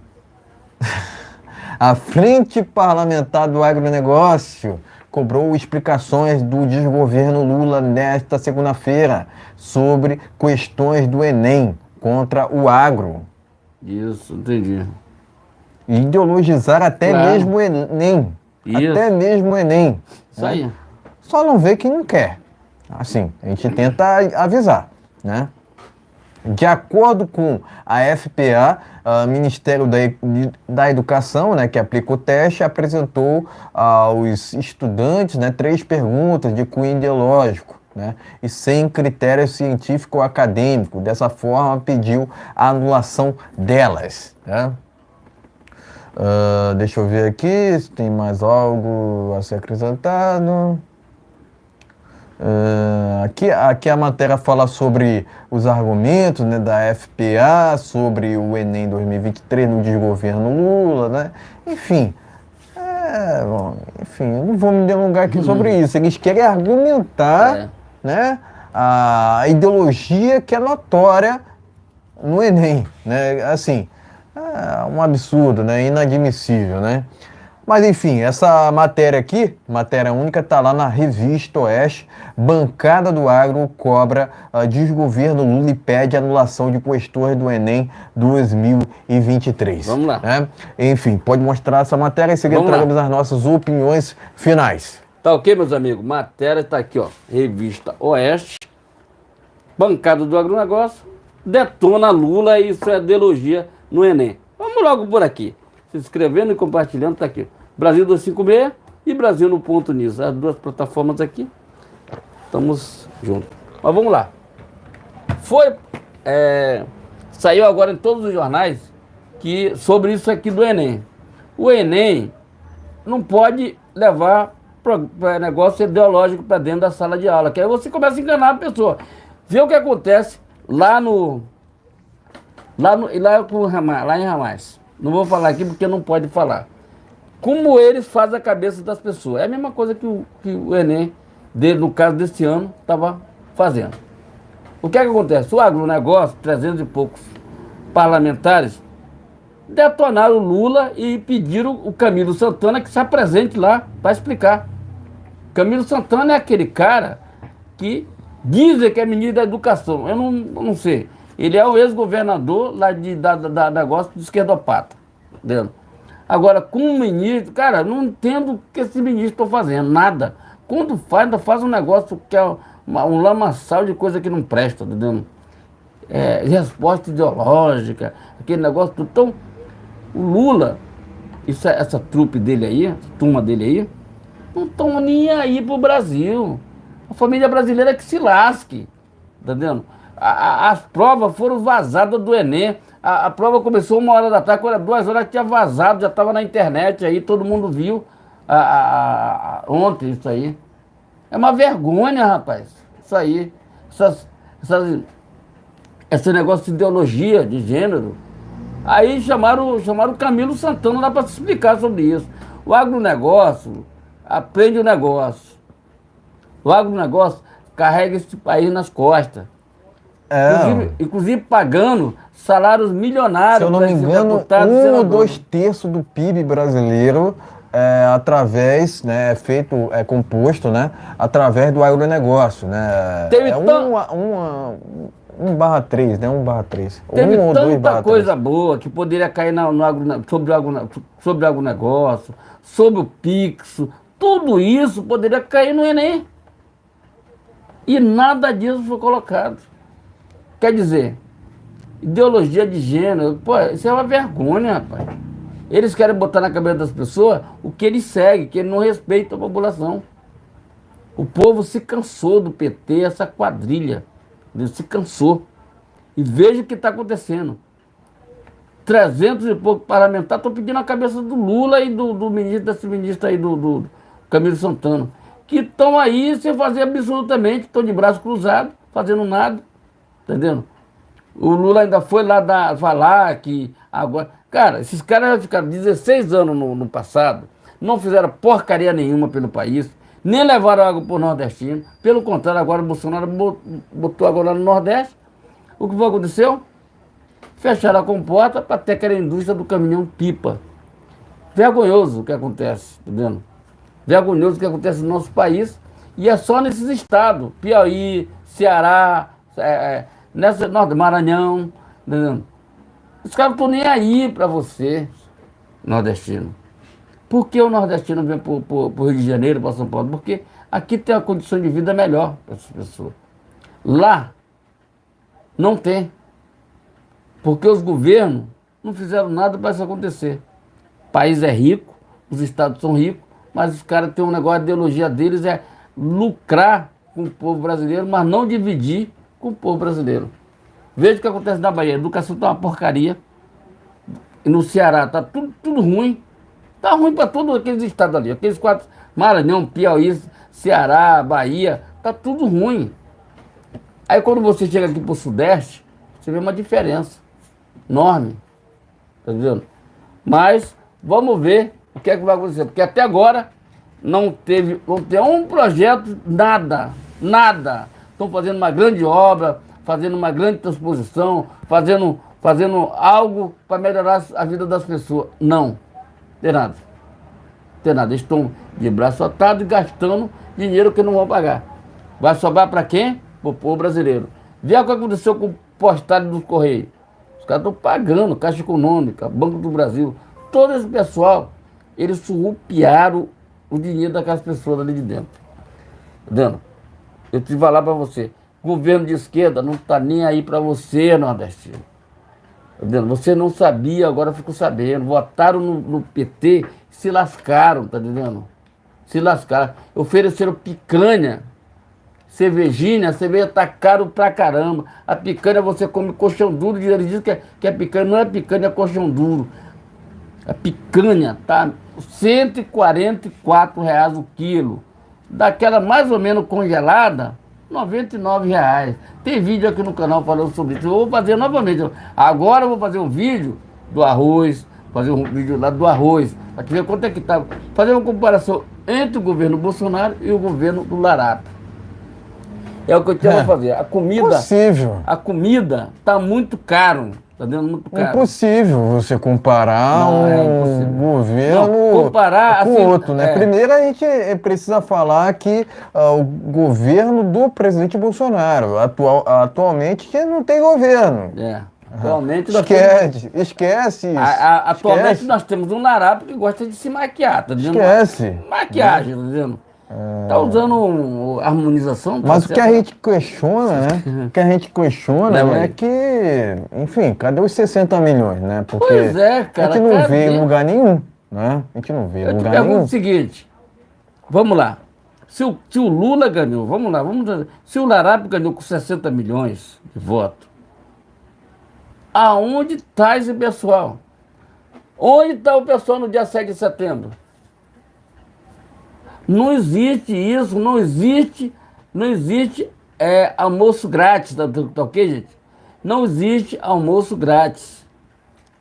B: A Frente Parlamentar do Agronegócio cobrou explicações do desgoverno Lula nesta segunda-feira sobre questões do Enem contra o agro.
A: Isso, entendi.
B: Ideologizar até mesmo o Enem.
A: Isso.
B: Até mesmo o Enem.
A: Isso aí.
B: Só não vê quem não quer. Assim, a gente tenta avisar, né? De acordo com a FPA, Ministério da Educação, né, que aplicou o teste, apresentou aos estudantes, né, 3 perguntas de cunho ideológico, né, e sem critério científico ou acadêmico. Dessa forma, pediu a anulação delas, né? Deixa eu ver aqui se tem mais algo a ser acrescentado. Aqui a matéria fala sobre os argumentos, né, da FPA, sobre o Enem 2023 no desgoverno Lula, né? Enfim, eu não vou me delongar aqui sobre isso. Eles querem argumentar, né, a ideologia que é notória no Enem, né? Assim, é um absurdo, né? Inadmissível, né? Mas enfim, essa matéria aqui, matéria única, está lá na Revista Oeste. Bancada do Agro cobra desgoverno Lula e pede anulação de questões do Enem 2023.
A: Vamos lá.
B: Né? Enfim, pode mostrar essa matéria e seguir tragamos as nossas opiniões finais.
A: Tá ok, meus amigos? Matéria está aqui, ó. Revista Oeste. Bancada do agronegócio detona Lula e sua ideologia no Enem. Vamos logo por aqui. Se inscrevendo e compartilhando, tá aqui. Brasil 256 e Brasil no Ponto News. As 2 plataformas aqui. Estamos juntos. Mas vamos lá. Saiu agora em todos os jornais sobre isso aqui do Enem. O Enem não pode levar negócio ideológico para dentro da sala de aula, que aí você começa a enganar a pessoa. Vê o que acontece lá em Ramais. Não vou falar aqui porque não pode falar. Como eles fazem a cabeça das pessoas. É a mesma coisa que o Enem, no caso desse ano, estava fazendo. O que é que acontece? O agronegócio, 300 e poucos parlamentares, detonaram o Lula e pediram o Camilo Santana que se apresente lá para explicar. Camilo Santana é aquele cara que dizem que é ministro da Educação. Eu não sei. Ele é o ex-governador lá da negócio de esquerdopata. Entendeu? Agora, com o ministro, cara, não entendo o que esse ministro está fazendo, nada. Quando ainda faz um negócio que é um lamaçal de coisa que não presta, entendeu? Resposta ideológica, aquele negócio tudo. Então, o Lula, essa trupe dele aí, essa turma dele aí, não estão nem aí pro Brasil. A família brasileira é que se lasque, entendeu? As provas foram vazadas do Enem. A prova começou 1h da tarde, quando era 2 horas tinha vazado, já estava na internet aí, todo mundo viu ontem isso aí. É uma vergonha, rapaz, isso aí. Esse negócio de ideologia de gênero. Aí chamaram o Camilo Santana lá para se explicar sobre isso. O agronegócio aprende o negócio. O agronegócio carrega esse país nas costas. Inclusive pagando salários milionários.
B: Se eu não me engano, 1 ou 2 terços do PIB brasileiro através, né, composto, né, através do agronegócio, né?
A: Teve
B: 1/3, né? 1/3.
A: Teve
B: ou
A: tanta coisa boa que poderia cair sobre o agronegócio, sobre o Pix, tudo isso poderia cair no Enem. E nada disso foi colocado. Quer dizer, ideologia de gênero, pô, isso é uma vergonha, rapaz. Eles querem botar na cabeça das pessoas o que eles seguem, que eles não respeitam a população. O povo se cansou do PT, essa quadrilha. Ele se cansou. E veja o que está acontecendo. 300 e poucos parlamentares estão pedindo a cabeça do Lula e do ministro, desse ministro aí, do Camilo Santana. Que estão aí sem fazer absolutamente, estão de braço cruzado, fazendo nada. Entendendo? O Lula ainda foi lá falar que agora... Cara, esses caras ficaram 16 anos no passado, não fizeram porcaria nenhuma pelo país, nem levaram água para o nordestino. Pelo contrário, agora o Bolsonaro botou agora no Nordeste. O que aconteceu? Fecharam a comporta para ter aquela indústria do caminhão-pipa. Vergonhoso o que acontece, entendendo? Vergonhoso o que acontece no nosso país. E é só nesses estados, Piauí, Ceará, Maranhão, entendeu? Os caras não estão nem aí para você, nordestino. Por que o nordestino vem para o Rio de Janeiro, para São Paulo? Porque Aqui tem uma condição de vida melhor para essas pessoas. Lá, não tem. Porque os governos não fizeram nada para isso acontecer. O país é rico, os estados são ricos, mas os caras têm um negócio, a ideologia deles é lucrar com o povo brasileiro, mas não dividir com o povo brasileiro. Veja o que acontece na Bahia. A educação está uma porcaria. E no Ceará está tudo ruim. Está ruim para todos aqueles estados ali. Aqueles quatro, Maranhão, Piauí, Ceará, Bahia, está tudo ruim. Aí quando você chega aqui para o Sudeste, você vê uma diferença enorme. Tá vendo? Mas vamos ver o que é que vai acontecer. Porque até agora não teve um projeto, nada. Estão fazendo uma grande obra, fazendo uma grande transposição, fazendo algo para melhorar a vida das pessoas. Não, tem nada. Tem nada. Eles estão de braço atado e gastando dinheiro que não vão pagar. Vai sobrar para quem? Para o povo brasileiro. Vê o que aconteceu com o postagem dos Correios. Os caras estão pagando, Caixa Econômica, Banco do Brasil. Todo esse pessoal, eles surrupiaram o dinheiro daquelas pessoas ali de dentro. Tá vendo? Eu te falar para você, governo de esquerda não está nem aí para você, nordestino. Tá vendo? Você não sabia, agora ficou sabendo. Votaram no PT, se lascaram, tá entendendo? Se lascaram. Ofereceram picanha, cervejinha, a cerveja tá caro pra caramba. A picanha você come colchão duro, eles dizem que é picanha, não é picanha, é colchão duro. A picanha tá R$ 144 o quilo. Daquela mais ou menos congelada, R$ 99. Tem vídeo aqui no canal falando sobre isso. Eu vou fazer novamente. Agora eu vou fazer um vídeo do arroz, fazer um vídeo lá do arroz, para ver quanto é que tá. Fazer uma comparação entre o governo Bolsonaro e o governo do Larápio. É o que eu quero fazer. A comida tá muito caro. Tá dando muito caro.
B: Impossível você comparar um governo
A: comparar,
B: com
A: assim,
B: outro, né? Primeiro a gente precisa falar que o governo do presidente Bolsonaro, atualmente não tem governo.
A: Atualmente
B: esquece isso.
A: Atualmente nós temos um Larápio que gosta de se maquiar, tá dizendo?
B: Esquece.
A: Maquiagem, tá dizendo? Tá usando harmonização.
B: Mas o que a gente questiona, né? O que a gente questiona é que, enfim, cadê os 60 milhões, né? Porque
A: pois é, cara.
B: A gente não vê em lugar nenhum, né? A gente não vê em lugar nenhum. Eu te pergunto o
A: seguinte, vamos lá. Se o Lula ganhou, vamos lá, se o Larápio ganhou com 60 milhões de votos, aonde está esse pessoal? Onde está o pessoal no dia 7 de setembro? Não existe isso, não existe almoço grátis, tá ok, gente? Não existe almoço grátis.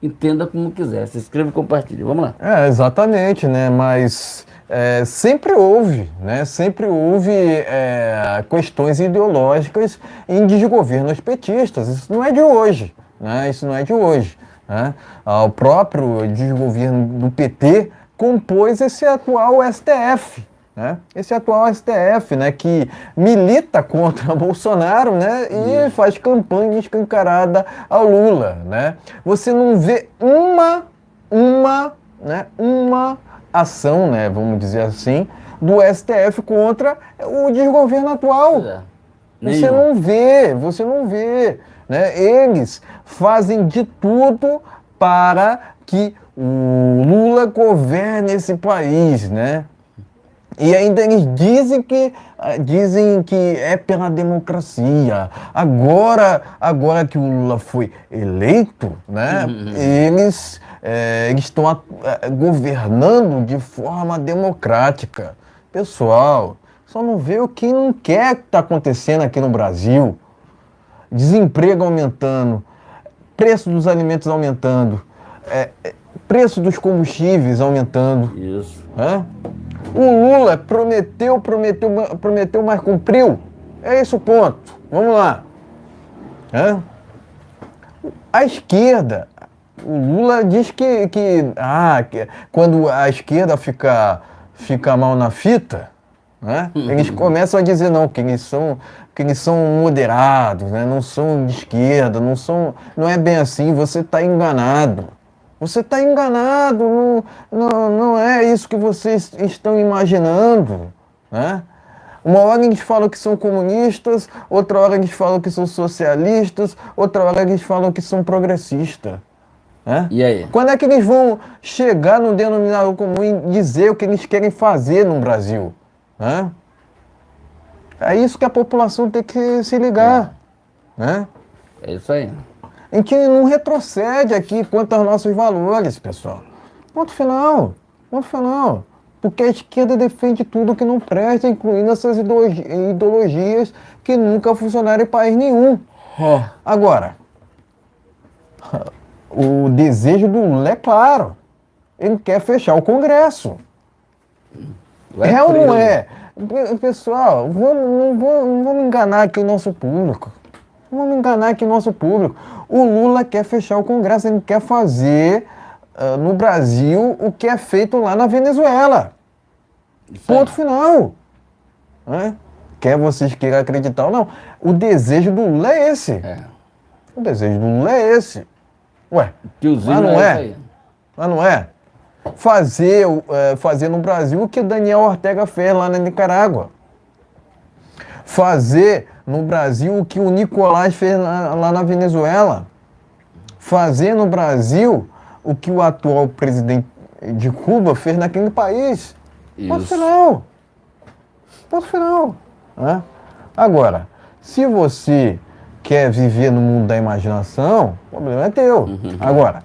A: Entenda como quiser, se inscreva e compartilhe, vamos lá.
B: Exatamente, né? Mas sempre houve, né? Sempre houve questões ideológicas em desgovernos petistas. Isso não é de hoje, né? Isso não é de hoje, né? O próprio desgoverno do PT compôs esse atual STF. Né? Esse atual STF, né, que milita contra Bolsonaro, né, e faz campanha escancarada ao Lula, né? Você não vê uma ação, né, vamos dizer assim, do STF contra o desgoverno atual. Você não vê, né? Eles fazem de tudo para que o Lula governe esse país, né? E ainda eles dizem que é pela democracia. Agora que o Lula foi eleito, né, eles estão governando de forma democrática. Pessoal, só não vê o que não quer que está acontecendo aqui no Brasil. Desemprego aumentando, preço dos alimentos aumentando, preço dos combustíveis aumentando.
A: Isso.
B: O Lula prometeu, mas cumpriu. É esse o ponto. Vamos lá. A esquerda, o Lula diz que quando a esquerda fica mal na fita, né, eles começam a dizer que eles são moderados, né, não são de esquerda, não é bem assim, você está enganado. Você está enganado, não é isso que vocês estão imaginando, né? Uma hora eles falam que são comunistas, outra hora eles falam que são socialistas, outra hora eles falam que são progressistas. Né?
A: E aí?
B: Quando é que eles vão chegar no denominador comum e dizer o que eles querem fazer no Brasil? Né? É isso que a população tem que se ligar. Né?
A: É isso aí.
B: A gente não retrocede aqui quanto aos nossos valores, pessoal. Ponto final. Ponto final. Porque a esquerda defende tudo que não presta, incluindo essas ideologias que nunca funcionaram em país nenhum. Agora, o desejo do Lula é claro. Ele quer fechar o Congresso. É ou não é? Pessoal, não vamos enganar aqui o nosso público. Não vamos enganar aqui o nosso público. O Lula quer fechar o Congresso, ele quer fazer no Brasil o que é feito lá na Venezuela. Ponto final. Né? Quer vocês queiram acreditar ou não. O desejo do Lula é esse. O desejo do Lula é esse. Ué, mas não é? Mas não é? Fazer no Brasil o que Daniel Ortega fez lá na Nicarágua. Fazer no Brasil o que o Nicolás fez lá na Venezuela. Fazer no Brasil o que o atual presidente de Cuba fez naquele país.
A: Isso.
B: Ponto final. Ponto final. Né? Agora, se você quer viver no mundo da imaginação, o problema é teu. Agora,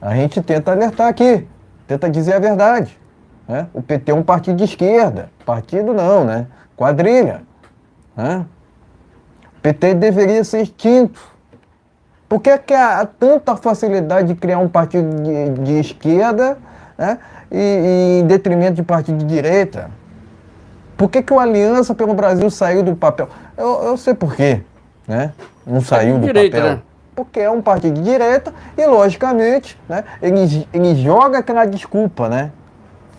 B: a gente tenta alertar aqui, tenta dizer a verdade. Né? O PT é um partido de esquerda. Partido não, né? Quadrilha. Né? O PT deveria ser extinto. Por que há tanta facilidade de criar um partido de esquerda, né? e em detrimento de partido de direita? Por que o Aliança pelo Brasil saiu do papel? Eu sei por quê, né? Não saiu do papel. Né? Porque é um partido de direita e, logicamente, né, ele joga aquela desculpa, né?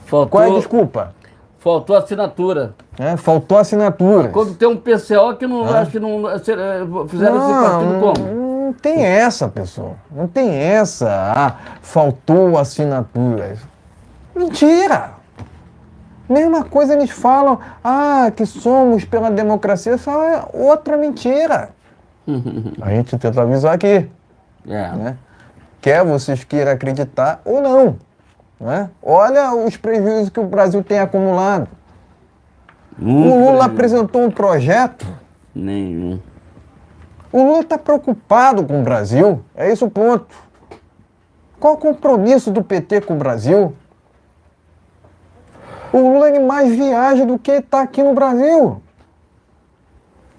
B: Qual é a desculpa?
A: Faltou assinatura.
B: Faltou assinatura.
A: Quando tem um PCO que não, acho que não fizeram esse partido como?
B: Não tem essa, pessoal. Não tem essa. Faltou assinatura. Mentira! Mesma coisa eles falam, que somos pela democracia, só é outra mentira. A gente tenta avisar aqui. Né? Quer vocês queiram acreditar ou não. Né? Olha os prejuízos que o Brasil tem acumulado. O Lula apresentou um projeto?
A: Nenhum.
B: O Lula está preocupado com o Brasil? É esse o ponto. Qual o compromisso do PT com o Brasil? O Lula ele mais viaja do que está aqui no Brasil.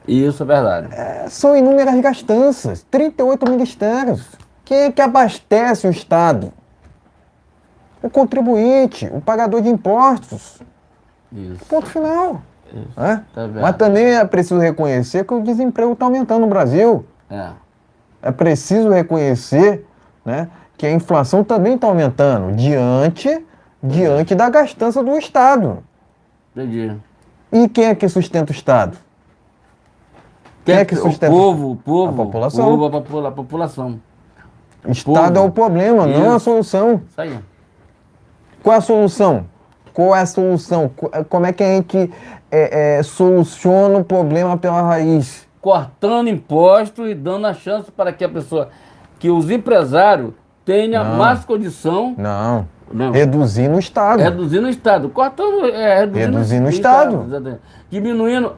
A: Isso é verdade.
B: São inúmeras gastanças, 38 ministérios. Quem é que abastece o Estado? O contribuinte, o pagador de impostos.
A: Isso.
B: Ponto final.
A: Tá
B: Mas também é preciso reconhecer que o desemprego está aumentando no Brasil. É preciso reconhecer, né, que a inflação também está aumentando diante da gastança do Estado.
A: Entendi.
B: E quem é que sustenta o Estado? Quem é que sustenta?
A: O povo.
B: A população.
A: A população.
B: Estado é o problema, não a solução.
A: Isso aí.
B: Qual é a solução? Qual é a solução? Como é que a gente soluciona o problema pela raiz?
A: Cortando impostos e dando a chance para que a pessoa, que os empresários tenham mais condição.
B: Não. Reduzindo o Estado.
A: Reduzindo o Estado. Cortando,
B: reduzindo o Estado.
A: Diminuindo,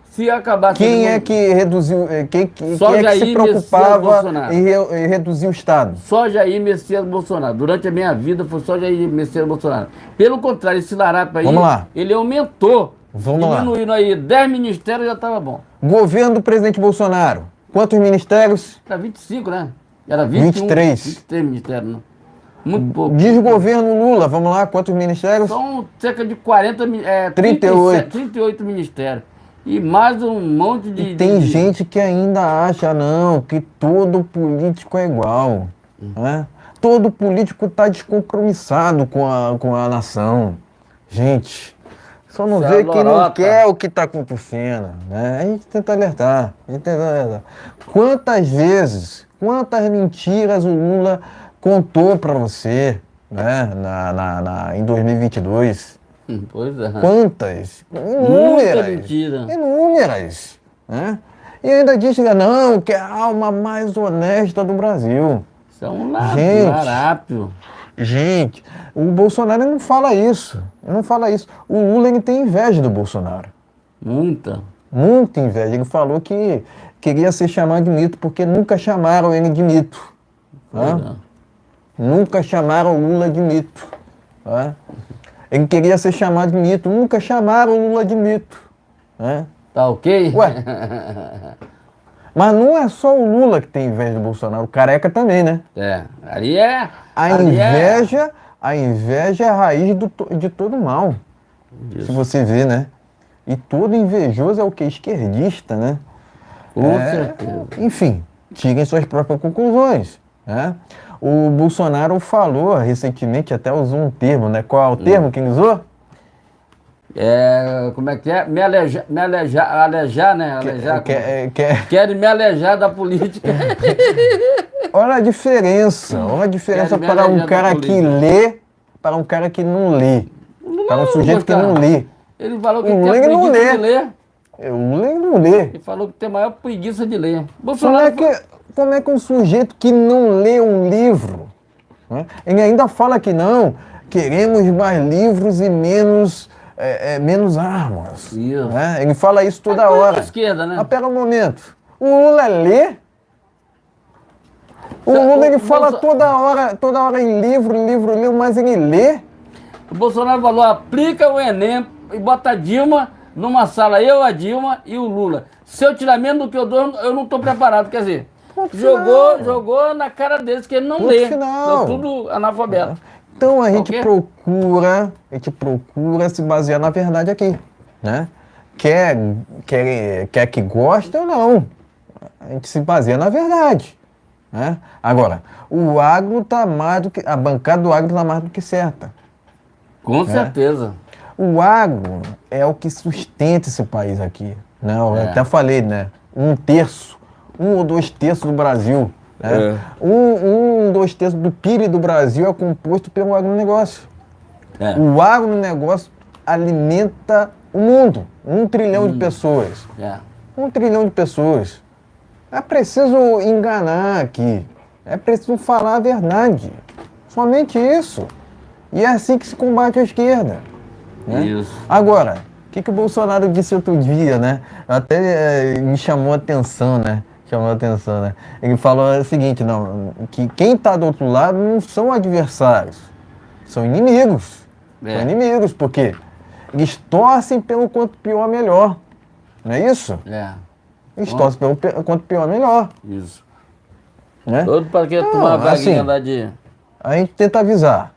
A: se acabar...
B: Quem é que reduziu, quem é que se preocupava em reduzir o Estado?
A: Só Jair Messias Bolsonaro. Durante a minha vida foi só Jair Messias Bolsonaro. Pelo contrário, esse larápio aí, ele aumentou. Diminuindo aí 10 ministérios já estava bom.
B: Governo do presidente Bolsonaro, quantos ministérios?
A: Era 25, né? Era 21, 23 ministérios, né? Muito pouco.
B: Desgoverno Lula, vamos lá, quantos ministérios?
A: São cerca de 38 ministérios. E mais um monte de...
B: Tem gente que ainda acha, que todo político é igual. Né? Todo político está descompromissado com a nação. Gente, só não vê quem não quer o que está acontecendo. Né? A gente tenta alertar. Quantas vezes, quantas mentiras o Lula contou para você, né? Em 2022?
A: Pois é.
B: Quantas?
A: Muita
B: Inúmeras.
A: mentira.
B: Inúmeras. Né? E ainda diz que não, que é a alma mais honesta do Brasil.
A: Isso é um
B: Gente.
A: larápio.
B: Gente, o Bolsonaro não fala isso. Ele não fala isso. O Lula ele tem inveja do Bolsonaro.
A: Muita.
B: Muita inveja. Ele falou que queria ser chamado de mito porque nunca chamaram ele de mito.
A: Pois
B: Né?
A: é.
B: Nunca chamaram o Lula de mito. Né? Ele queria ser chamado de mito. Nunca chamaram o Lula de mito. Né?
A: Tá ok?
B: Ué. Mas não é só o Lula que tem inveja do Bolsonaro. O Careca também, né?
A: É. Ali é.
B: A inveja é a raiz de todo mal.
A: Isso.
B: Se você vê, né? E todo invejoso é o que? Esquerdista, né?
A: Com certeza.
B: Enfim, tirem suas próprias conclusões. Né? O Bolsonaro falou recentemente, até usou um termo, né? Qual é o termo que ele usou?
A: Como é que é? Alejar, né? Alejar. Querem me alejar da política.
B: Olha a diferença
A: Querem me
B: para um
A: alejar da
B: cara que
A: política.
B: lê, para um cara que não lê. Para um sujeito que não lê.
A: Ele falou que
B: O
A: tem
B: Lula não
A: preguiça
B: lê.
A: de ler.
B: O Lula ele não lê.
A: Ele falou que tem maior preguiça de ler.
B: Como
A: Bolsonaro
B: é que um sujeito que não lê um livro, né? Ele ainda fala que não, queremos mais livros e menos armas.
A: Isso.
B: Né? Ele fala isso toda
A: coisa
B: hora.
A: da esquerda, né?
B: Mas pera um momento. O Lula lê? O Lula ele fala toda hora em livro, mas ele lê?
A: O Bolsonaro falou, aplica o Enem e bota a Dilma numa sala, eu, a Dilma e o Lula. Se eu tirar menos do que eu dou, eu não estou preparado. Quer dizer, jogou na cara deles que ele não lê. São tudo analfabeto.
B: Então a gente procura se basear na verdade aqui, né? Quer que goste ou não, a gente se baseia na verdade, né? Agora, o agro tá mais do que, a bancada do agro está mais do que certa.
A: Com certeza.
B: O agro é o que sustenta esse país aqui, né? Eu até falei, né? 1/3, 1 ou 2/3 do Brasil. Né? 2/3 do PIB do Brasil é composto pelo agronegócio. O agronegócio alimenta o mundo. 1 trilhão de pessoas. 1 trilhão de pessoas. É preciso enganar aqui. É preciso falar a verdade. Somente isso. E é assim que se combate a esquerda. Né? Isso. Agora, o que o Bolsonaro disse outro dia, né? Até me chamou a atenção, né? Ele falou o seguinte, não, que quem está do outro lado não são adversários, são inimigos. São inimigos, porque eles torcem pelo quanto pior melhor. Não é isso? Eles torcem pelo quanto pior melhor.
A: Isso.
B: Né?
A: Todo para que tomar a vaguinha lá de...
B: A gente tenta avisar,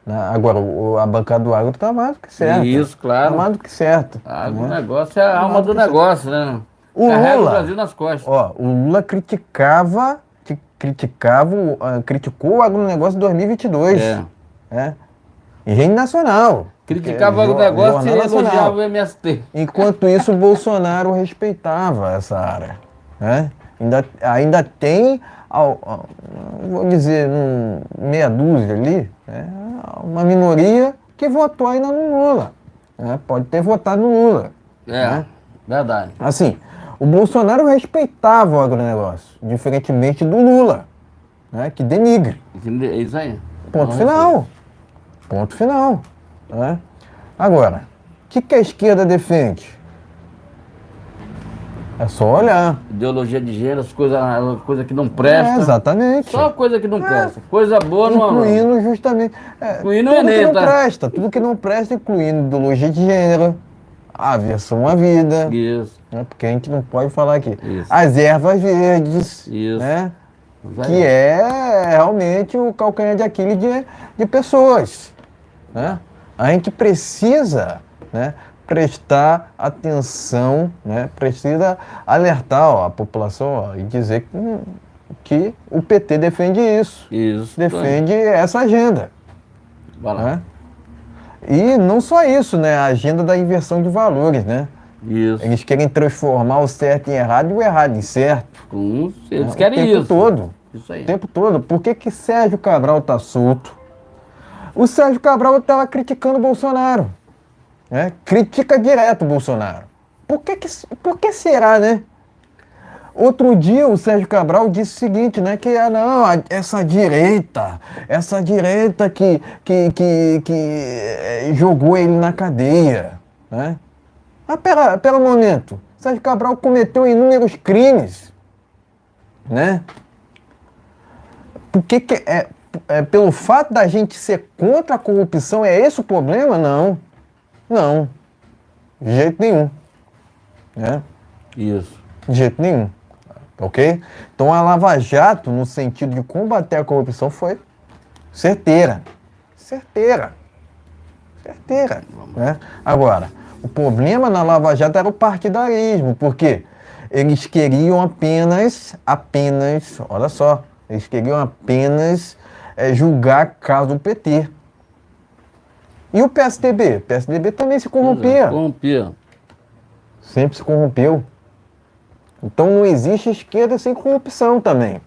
B: né? Agora, a bancada do agro está mais do que certo.
A: Isso, claro.
B: Está mais do que certo.
A: O negócio é a alma do negócio, né?
B: Carrega
A: o Brasil nas costas.
B: O Lula criticou o agronegócio em 2022. Em rede nacional.
A: Criticava o agronegócio e elogiava o MST.
B: Enquanto isso, o Bolsonaro respeitava essa área. Né? Ainda tem, vou dizer, meia dúzia ali, uma minoria que votou ainda no Lula. Pode ter votado no Lula.
A: Verdade.
B: Assim, o Bolsonaro respeitava o agronegócio, diferentemente do Lula, né, que denigre.
A: É isso aí.
B: Ponto final. Né? Agora, o que a esquerda defende? É só olhar.
A: Ideologia de gênero, coisa que não presta.
B: Exatamente.
A: Só coisa que não presta. Coisa boa não...
B: Incluindo justamente...
A: Incluindo
B: tudo que não presta. Tudo que não presta, incluindo ideologia de gênero, aversão à vida.
A: Isso.
B: Né? Porque a gente não pode falar aqui. Isso. As ervas verdes.
A: Isso.
B: Né? Que é realmente o calcanhar de Aquiles de pessoas. Né? A gente precisa, né, prestar atenção, né, precisa alertar a população e dizer que o PT defende isso. Defende essa agenda. Né? E não só isso, né? A agenda da inversão de valores, né?
A: Isso.
B: Eles querem transformar o certo em errado e o errado em certo.
A: Eles querem
B: isso. O tempo todo.
A: Isso aí.
B: O tempo todo. Por que Sérgio Cabral está solto? O Sérgio Cabral estava criticando o Bolsonaro. Né? Critica direto o Bolsonaro. Por que será, né? Outro dia o Sérgio Cabral disse o seguinte, né? Que não, essa direita que jogou ele na cadeia. Né? Mas pera um momento. O Sérgio Cabral cometeu inúmeros crimes. Né? Por que pelo fato da gente ser contra a corrupção, é esse o problema? Não. Não. De jeito nenhum. Né?
A: Isso.
B: De jeito nenhum. Ok? Então a Lava Jato, no sentido de combater a corrupção, foi certeira. Certeira. Né? Agora, o problema na Lava Jato era o partidarismo, porque eles queriam apenas, olha só, eles queriam apenas julgar caso do PT. E o PSDB? O PSDB também se corrompia.
A: Corrompia.
B: Sempre se corrompeu. Então não existe esquerda sem corrupção também.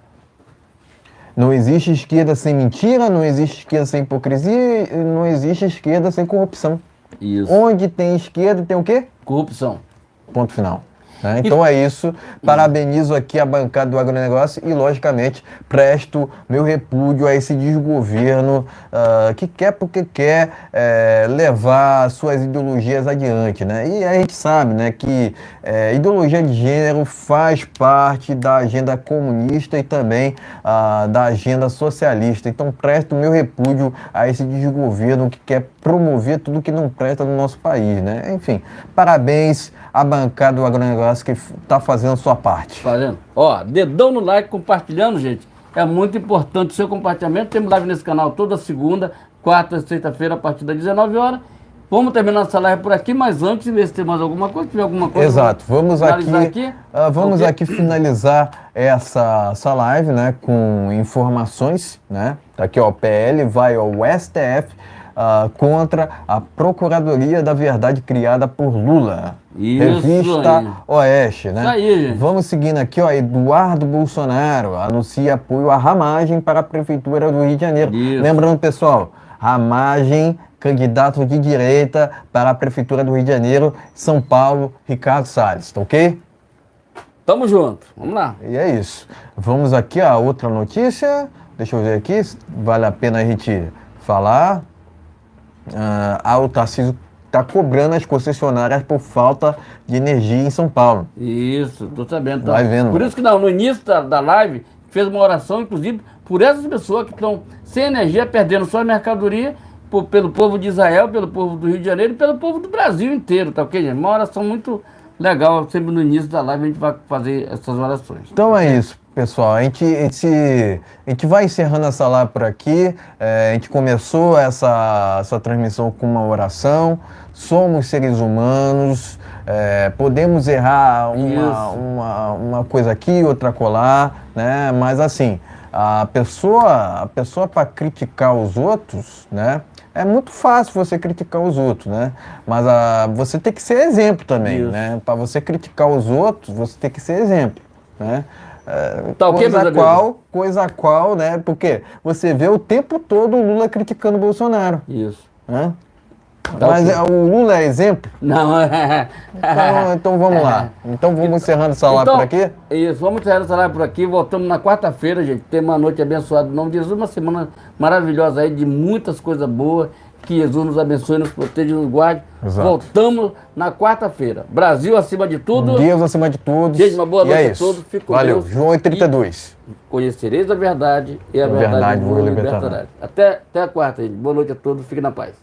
B: Não existe esquerda sem mentira, não existe esquerda sem hipocrisia, não existe esquerda sem corrupção.
A: Isso.
B: Onde tem esquerda tem o quê?
A: Corrupção.
B: Ponto final. Né? Então é isso. Parabenizo aqui a bancada do agronegócio e, logicamente, presto meu repúdio a esse desgoverno que quer porque quer levar suas ideologias adiante. Né? E a gente sabe, né, que ideologia de gênero faz parte da agenda comunista e também da agenda socialista. Então presto meu repúdio a esse desgoverno que quer promover tudo que não presta no nosso país. Né? Enfim, parabéns à bancada do agronegócio que está fazendo a sua parte.
A: Fazendo. Ó, dedão no like, compartilhando, gente. É muito importante o seu compartilhamento. Temos live nesse canal toda segunda, quarta e sexta-feira, a partir das 19 horas. Vamos terminar essa live por aqui, mas antes, ver se tem mais alguma coisa, se tiver alguma coisa.
B: Exato. Vamos aqui finalizar essa live, né, com informações, né? Tá aqui, ó, PL vai ao STF contra a Procuradoria da Verdade criada por Lula.
A: Isso
B: Revista
A: aí.
B: Oeste, né?
A: Isso aí, gente.
B: Vamos seguindo aqui, ó. Eduardo Bolsonaro anuncia apoio à Ramagem para a Prefeitura do Rio de Janeiro.
A: Isso.
B: Lembrando, pessoal, Ramagem, candidato de direita para a Prefeitura do Rio de Janeiro, São Paulo, Ricardo Salles, tá ok?
A: Tamo junto. Vamos lá.
B: E é isso. Vamos aqui a outra notícia. Deixa eu ver aqui, vale a pena a gente falar. O Tarcísio está cobrando as concessionárias por falta de energia em São Paulo.
A: Isso, tô sabendo. Tá?
B: Vai vendo.
A: Por isso que no início da live, fez uma oração, inclusive, por essas pessoas que estão sem energia, perdendo sua mercadoria, pelo povo de Israel, pelo povo do Rio de Janeiro e pelo povo do Brasil inteiro, tá ok, gente? Uma oração muito legal, sempre no início da live a gente vai fazer essas orações.
B: Então é isso, pessoal. A gente vai encerrando essa live por aqui. A gente começou essa transmissão com uma oração. Somos seres humanos. Podemos errar uma coisa aqui, outra colar, né? Mas assim, a pessoa para criticar os outros, né? É muito fácil você criticar os outros, né? Mas você tem que ser exemplo também,
A: Isso.
B: né? Para você criticar os outros, você tem que ser exemplo, né?
A: Tá ok,
B: Coisa a qual, né? Porque você vê o tempo todo o Lula criticando o Bolsonaro,
A: Isso.
B: né?
A: Tá
B: Mas
A: ok.
B: o Lula é exemplo?
A: Não,
B: Então vamos lá. Então vamos encerrando essa live por aqui?
A: Isso, vamos encerrar essa live por aqui. Voltamos na quarta-feira, gente. Tem uma noite abençoada em nome de Jesus, uma semana maravilhosa aí, de muitas coisas boas. Que Jesus nos abençoe, nos proteja e nos guarde.
B: Exato.
A: Voltamos na quarta-feira. Brasil acima de tudo.
B: Deus acima de todos.
A: Gente, uma boa noite a todos. Fique com
B: Valeu.
A: Deus.
B: João 32.
A: Conhecereis a verdade e a verdade vos libertará. Até a quarta, gente. Boa noite a todos. Fique na paz.